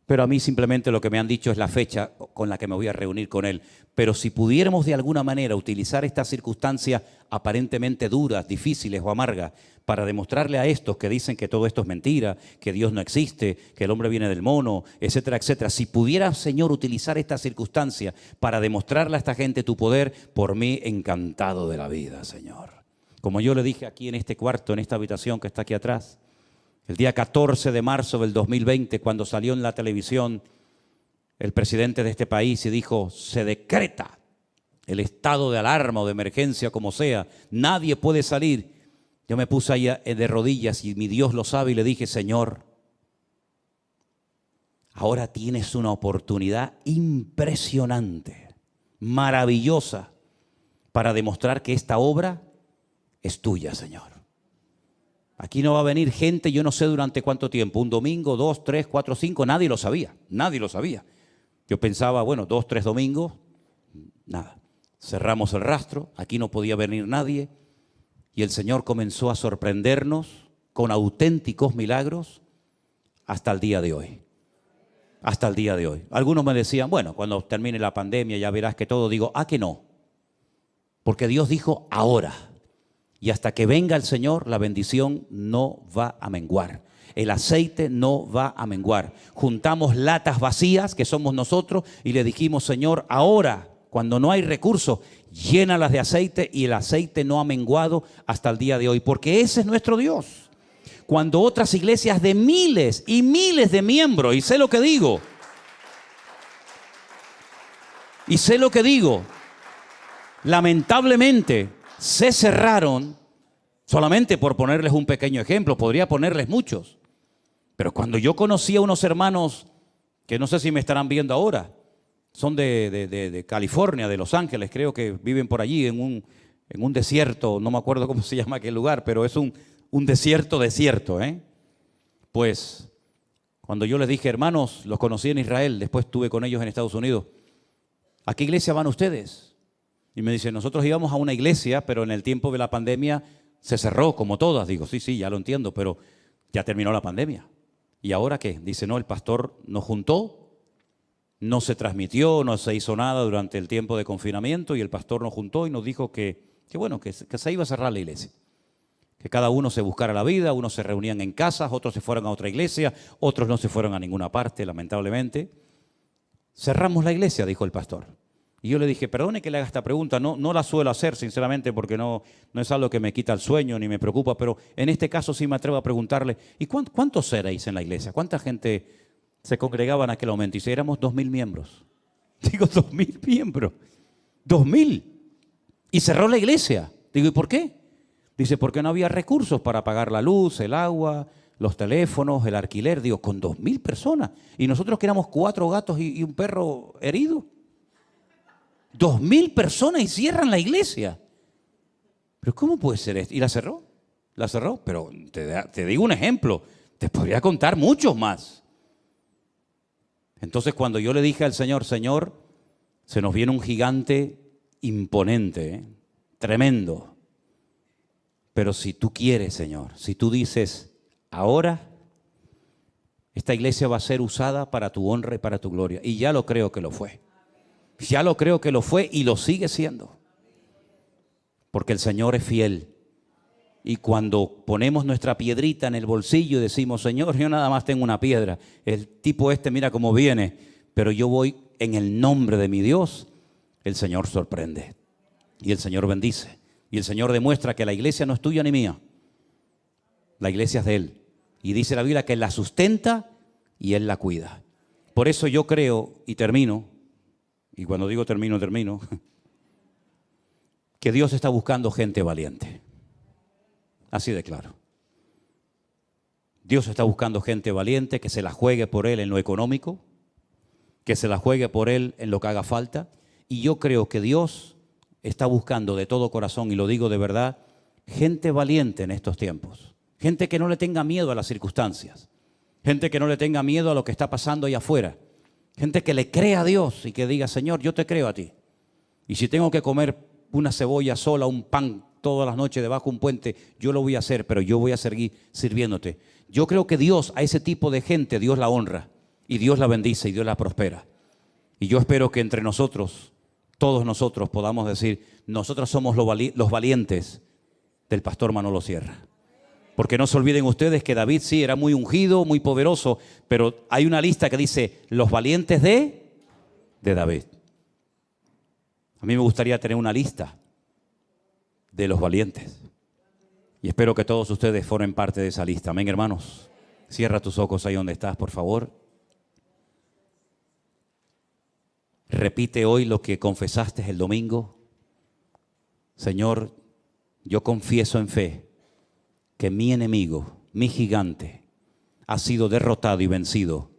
S1: pero a mí simplemente lo que me han dicho es la fecha con la que me voy a reunir con Él. Pero si pudiéramos de alguna manera utilizar estas circunstancias aparentemente duras, difíciles o amargas para demostrarle a estos que dicen que todo esto es mentira, que Dios no existe, que el hombre viene del mono, etcétera, etcétera. Si pudiera, Señor, utilizar estas circunstancias para demostrarle a esta gente tu poder, por mí encantado de la vida, Señor. Como yo le dije aquí en este cuarto, en esta habitación que está aquí atrás, el día 14 de marzo del 2020, cuando salió en la televisión el presidente de este país y dijo, se decreta el estado de alarma o de emergencia, como sea, nadie puede salir. Yo me puse ahí de rodillas y mi Dios lo sabe y le dije, Señor, ahora tienes una oportunidad impresionante, maravillosa, para demostrar que esta obra es tuya, Señor. Aquí no va a venir gente, yo no sé durante cuánto tiempo, un domingo, 2, 3, 4, 5, nadie lo sabía. Yo pensaba, bueno, 2, 3 domingos, nada. Cerramos el rastro, aquí no podía venir nadie y el Señor comenzó a sorprendernos con auténticos milagros hasta el día de hoy. Hasta el día de hoy. Algunos me decían, bueno, cuando termine la pandemia ya verás que todo, digo, que no. Porque Dios dijo ahora. Y hasta que venga el Señor, la bendición no va a menguar. El aceite no va a menguar. Juntamos latas vacías, que somos nosotros, y le dijimos, Señor, ahora cuando no hay recursos, llénalas de aceite y el aceite no ha menguado hasta el día de hoy, porque ese es nuestro Dios. Cuando otras iglesias de miles y miles de miembros, y sé lo que digo, lamentablemente se cerraron, solamente por ponerles un pequeño ejemplo, podría ponerles muchos. Pero cuando yo conocí a unos hermanos, que no sé si me estarán viendo ahora, son de California, de Los Ángeles, creo que viven por allí en un desierto, no me acuerdo cómo se llama aquel lugar, pero es un desierto, ¿eh? Pues cuando yo les dije, hermanos, los conocí en Israel, después estuve con ellos en Estados Unidos, ¿a qué iglesia van ustedes? Y me dicen, nosotros íbamos a una iglesia, pero en el tiempo de la pandemia se cerró, como todas. Digo, sí, ya lo entiendo, pero ya terminó la pandemia. ¿Y ahora qué? Dice, no, el pastor nos juntó, no se transmitió, no se hizo nada durante el tiempo de confinamiento y el pastor nos juntó y nos dijo que se iba a cerrar la iglesia. Que cada uno se buscara la vida, unos se reunían en casas, otros se fueron a otra iglesia, otros no se fueron a ninguna parte, lamentablemente. Cerramos la iglesia, dijo el pastor. Y yo le dije, perdone que le haga esta pregunta, no la suelo hacer sinceramente porque no es algo que me quita el sueño ni me preocupa, pero en este caso sí me atrevo a preguntarle, ¿y cuántos seréis en la iglesia? ¿Cuánta gente se congregaba en aquel momento? Y si éramos 2.000 miembros. Digo, 2.000 miembros. 2.000. Y cerró la iglesia. Digo, ¿y por qué? Dice, porque no había recursos para pagar la luz, el agua, los teléfonos, el alquiler. Digo, con 2.000 personas. Y nosotros que éramos 4 gatos y un perro herido. 2.000 personas y cierran la iglesia. ¿Pero cómo puede ser esto? ¿Y la cerró? La cerró, pero te digo un ejemplo. Te podría contar muchos más. Entonces cuando yo le dije al Señor, Señor, se nos viene un gigante imponente, tremendo. Pero si tú quieres, Señor, si tú dices, ahora esta iglesia va a ser usada para tu honra y para tu gloria. Y ya lo creo que lo fue. Ya lo creo que lo fue y lo sigue siendo. Porque el Señor es fiel. Y cuando ponemos nuestra piedrita en el bolsillo y decimos, Señor, yo nada más tengo una piedra. El tipo mira cómo viene, pero yo voy en el nombre de mi Dios. El Señor sorprende. Y el Señor bendice. Y el Señor demuestra que la iglesia no es tuya ni mía. La iglesia es de Él. Y dice la Biblia que Él la sustenta y Él la cuida. Por eso yo creo, y termino, y cuando digo termino, que Dios está buscando gente valiente. Así de claro. Dios está buscando gente valiente que se la juegue por Él en lo económico, que se la juegue por Él en lo que haga falta. Y yo creo que Dios está buscando de todo corazón, y lo digo de verdad, gente valiente en estos tiempos. Gente que no le tenga miedo a las circunstancias. Gente que no le tenga miedo a lo que está pasando allá afuera. Gente que le crea a Dios y que diga, Señor, yo te creo a ti. Y si tengo que comer una cebolla sola, un pan todas las noches debajo de un puente, yo lo voy a hacer, pero yo voy a seguir sirviéndote. Yo creo que Dios, a ese tipo de gente, Dios la honra y Dios la bendice y Dios la prospera. Y yo espero que entre nosotros, todos nosotros podamos decir, nosotros somos los valientes del pastor Manolo Sierra. Porque no se olviden ustedes que David sí era muy ungido, muy poderoso, pero hay una lista que dice los valientes de David. A mí me gustaría tener una lista de los valientes. Y espero que todos ustedes formen parte de esa lista. Amén, hermanos. Cierra tus ojos ahí donde estás, por favor. Repite hoy lo que confesaste el domingo. Señor, yo confieso en fe que mi enemigo, mi gigante, ha sido derrotado y vencido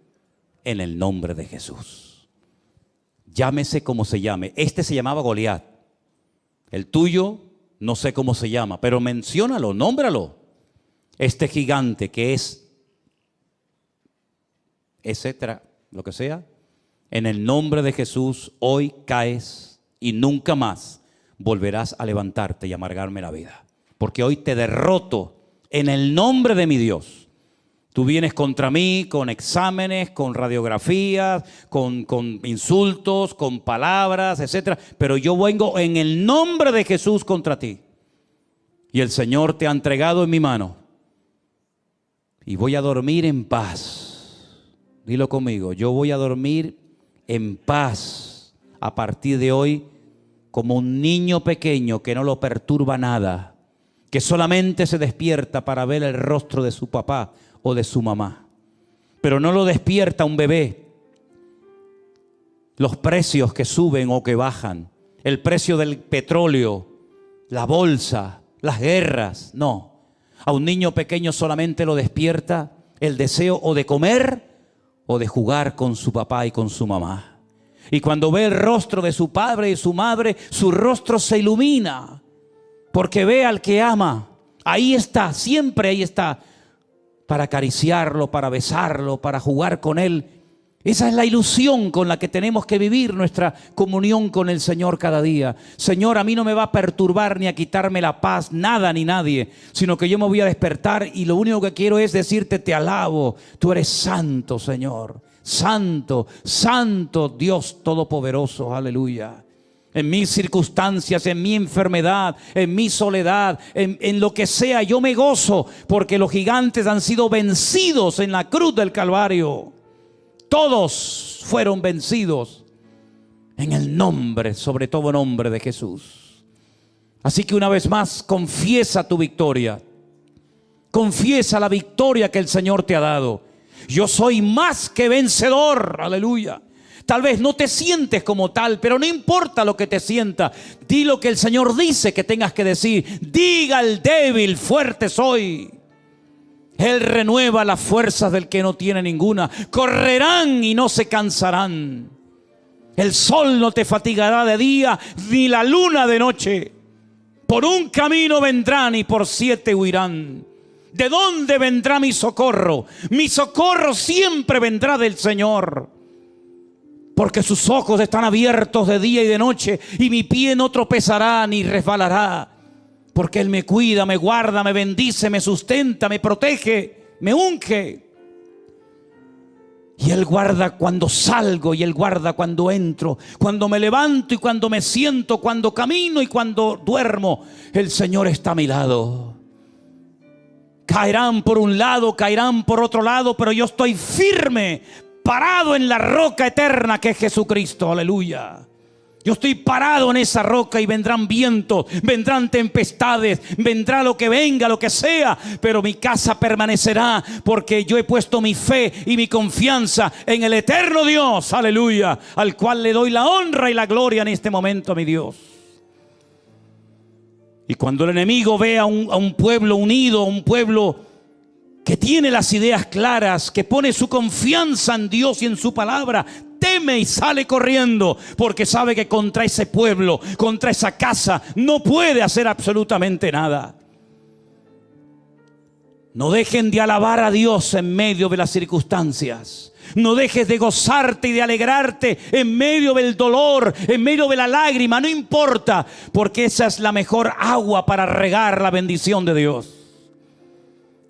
S1: en el nombre de Jesús. Llámese como se llame. Este se llamaba Goliat. El tuyo no sé cómo se llama, pero menciónalo, nómbralo. Este gigante que es, etcétera, lo que sea, en el nombre de Jesús hoy caes y nunca más volverás a levantarte y amargarme la vida. Porque hoy te derroto en el nombre de mi Dios. Tú vienes contra mí con exámenes, con radiografías, con insultos, con palabras, etcétera. Pero yo vengo en el nombre de Jesús contra ti. Y el Señor te ha entregado en mi mano. Y voy a dormir en paz. Dilo conmigo, yo voy a dormir en paz a partir de hoy como un niño pequeño que no lo perturba nada, que solamente se despierta para ver el rostro de su papá o de su mamá. Pero no lo despierta un bebé. Los precios que suben o que bajan, el precio del petróleo, la bolsa, las guerras, no. A un niño pequeño solamente lo despierta el deseo o de comer o de jugar con su papá y con su mamá. Y cuando ve el rostro de su padre y su madre, su rostro se ilumina, porque ve al que ama. Ahí está, siempre ahí está, para acariciarlo, para besarlo, para jugar con él. Esa es la ilusión con la que tenemos que vivir nuestra comunión con el Señor cada día. Señor, a mí no me va a perturbar ni a quitarme la paz, nada ni nadie, sino que yo me voy a despertar y lo único que quiero es decirte: te alabo, tú eres santo, Señor. Santo, santo Dios Todopoderoso, aleluya. En mis circunstancias, en mi enfermedad, en mi soledad, en lo que sea, yo me gozo, porque los gigantes han sido vencidos en la cruz del Calvario. Todos fueron vencidos en el nombre, sobre todo nombre de Jesús. Así que una vez más, confiesa tu victoria. Confiesa la victoria que el Señor te ha dado. Yo soy más que vencedor, aleluya. Tal vez no te sientes como tal, pero no importa lo que te sienta. Di lo que el Señor dice que tengas que decir. Diga al débil: fuerte soy. Él renueva las fuerzas del que no tiene ninguna. Correrán y no se cansarán. El sol no te fatigará de día, ni la luna de noche. Por un camino vendrán y por 7 huirán. ¿De dónde vendrá mi socorro? Mi socorro siempre vendrá del Señor. Porque sus ojos están abiertos de día y de noche, y mi pie no tropezará ni resbalará. Porque Él me cuida, me guarda, me bendice, me sustenta, me protege, me unge. Y Él guarda cuando salgo y Él guarda cuando entro, cuando me levanto y cuando me siento, cuando camino y cuando duermo. El Señor está a mi lado. Caerán por un lado, caerán por otro lado, pero yo estoy firme, parado en la roca eterna que es Jesucristo, aleluya. Yo estoy parado en esa roca y vendrán vientos, vendrán tempestades, vendrá lo que venga, lo que sea, pero mi casa permanecerá porque yo he puesto mi fe y mi confianza en el eterno Dios, aleluya, al cual le doy la honra y la gloria en este momento, mi Dios. Y cuando el enemigo ve a un pueblo unido, a un pueblo que tiene las ideas claras, que pone su confianza en Dios y en su palabra, teme y sale corriendo, porque sabe que contra ese pueblo, contra esa casa, no puede hacer absolutamente nada. No dejen de alabar a Dios en medio de las circunstancias. No dejes de gozarte y de alegrarte en medio del dolor, en medio de la lágrima, no importa, porque esa es la mejor agua para regar la bendición de Dios.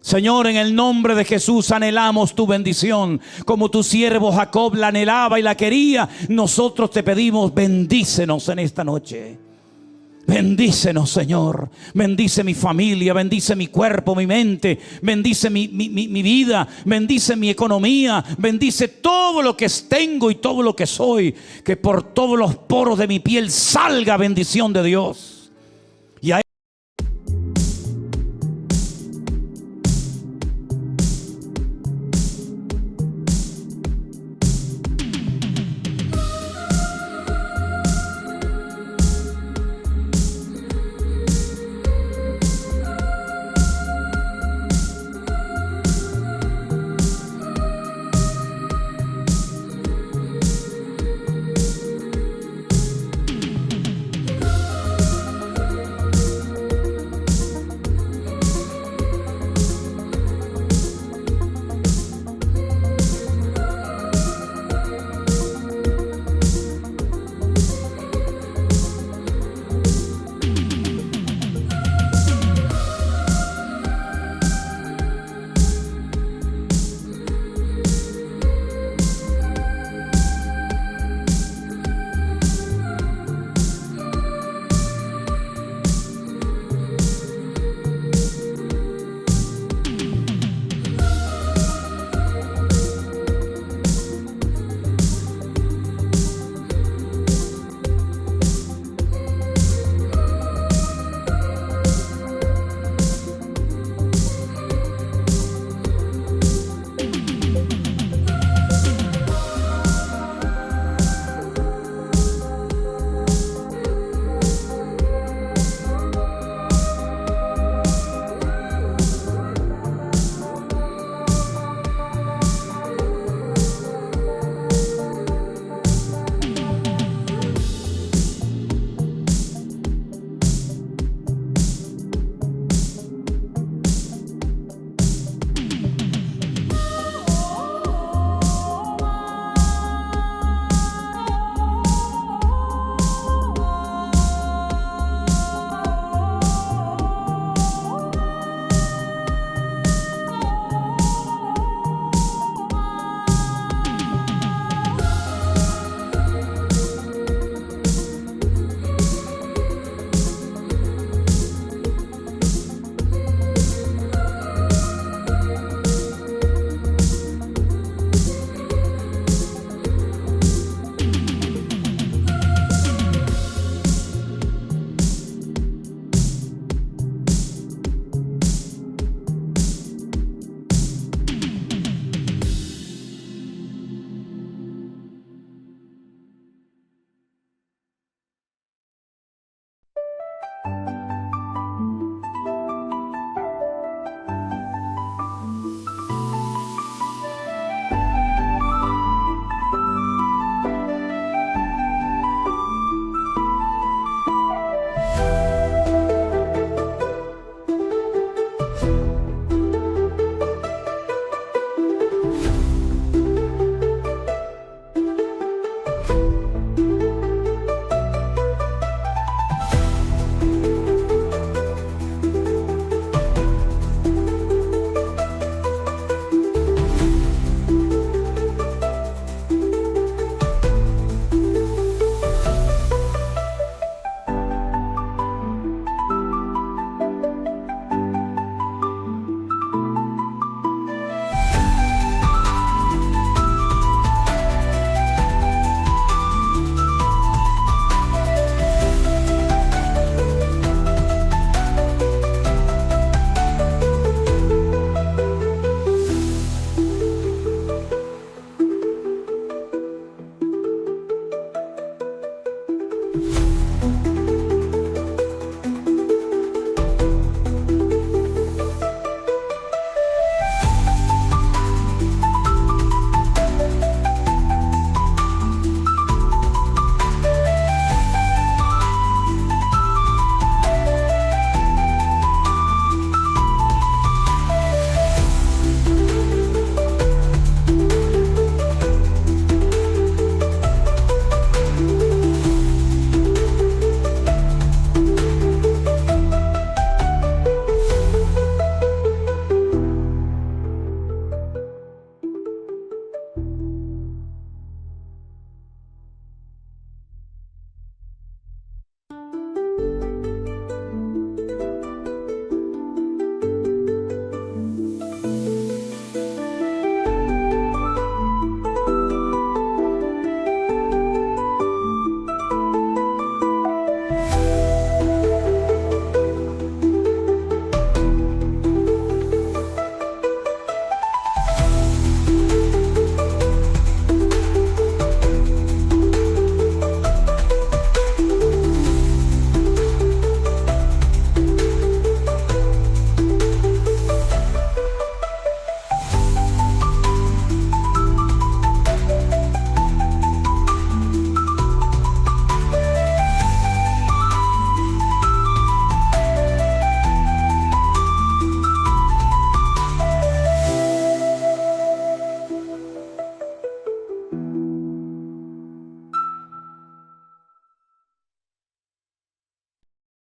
S1: Señor, en el nombre de Jesús anhelamos tu bendición. Como tu siervo Jacob la anhelaba y la quería, nosotros te pedimos: bendícenos en esta noche. Bendícenos, Señor. Bendice mi familia, bendice mi cuerpo, mi mente, bendice mi vida, bendice mi economía, bendice todo lo que tengo y todo lo que soy. Que por todos los poros de mi piel salga bendición de Dios.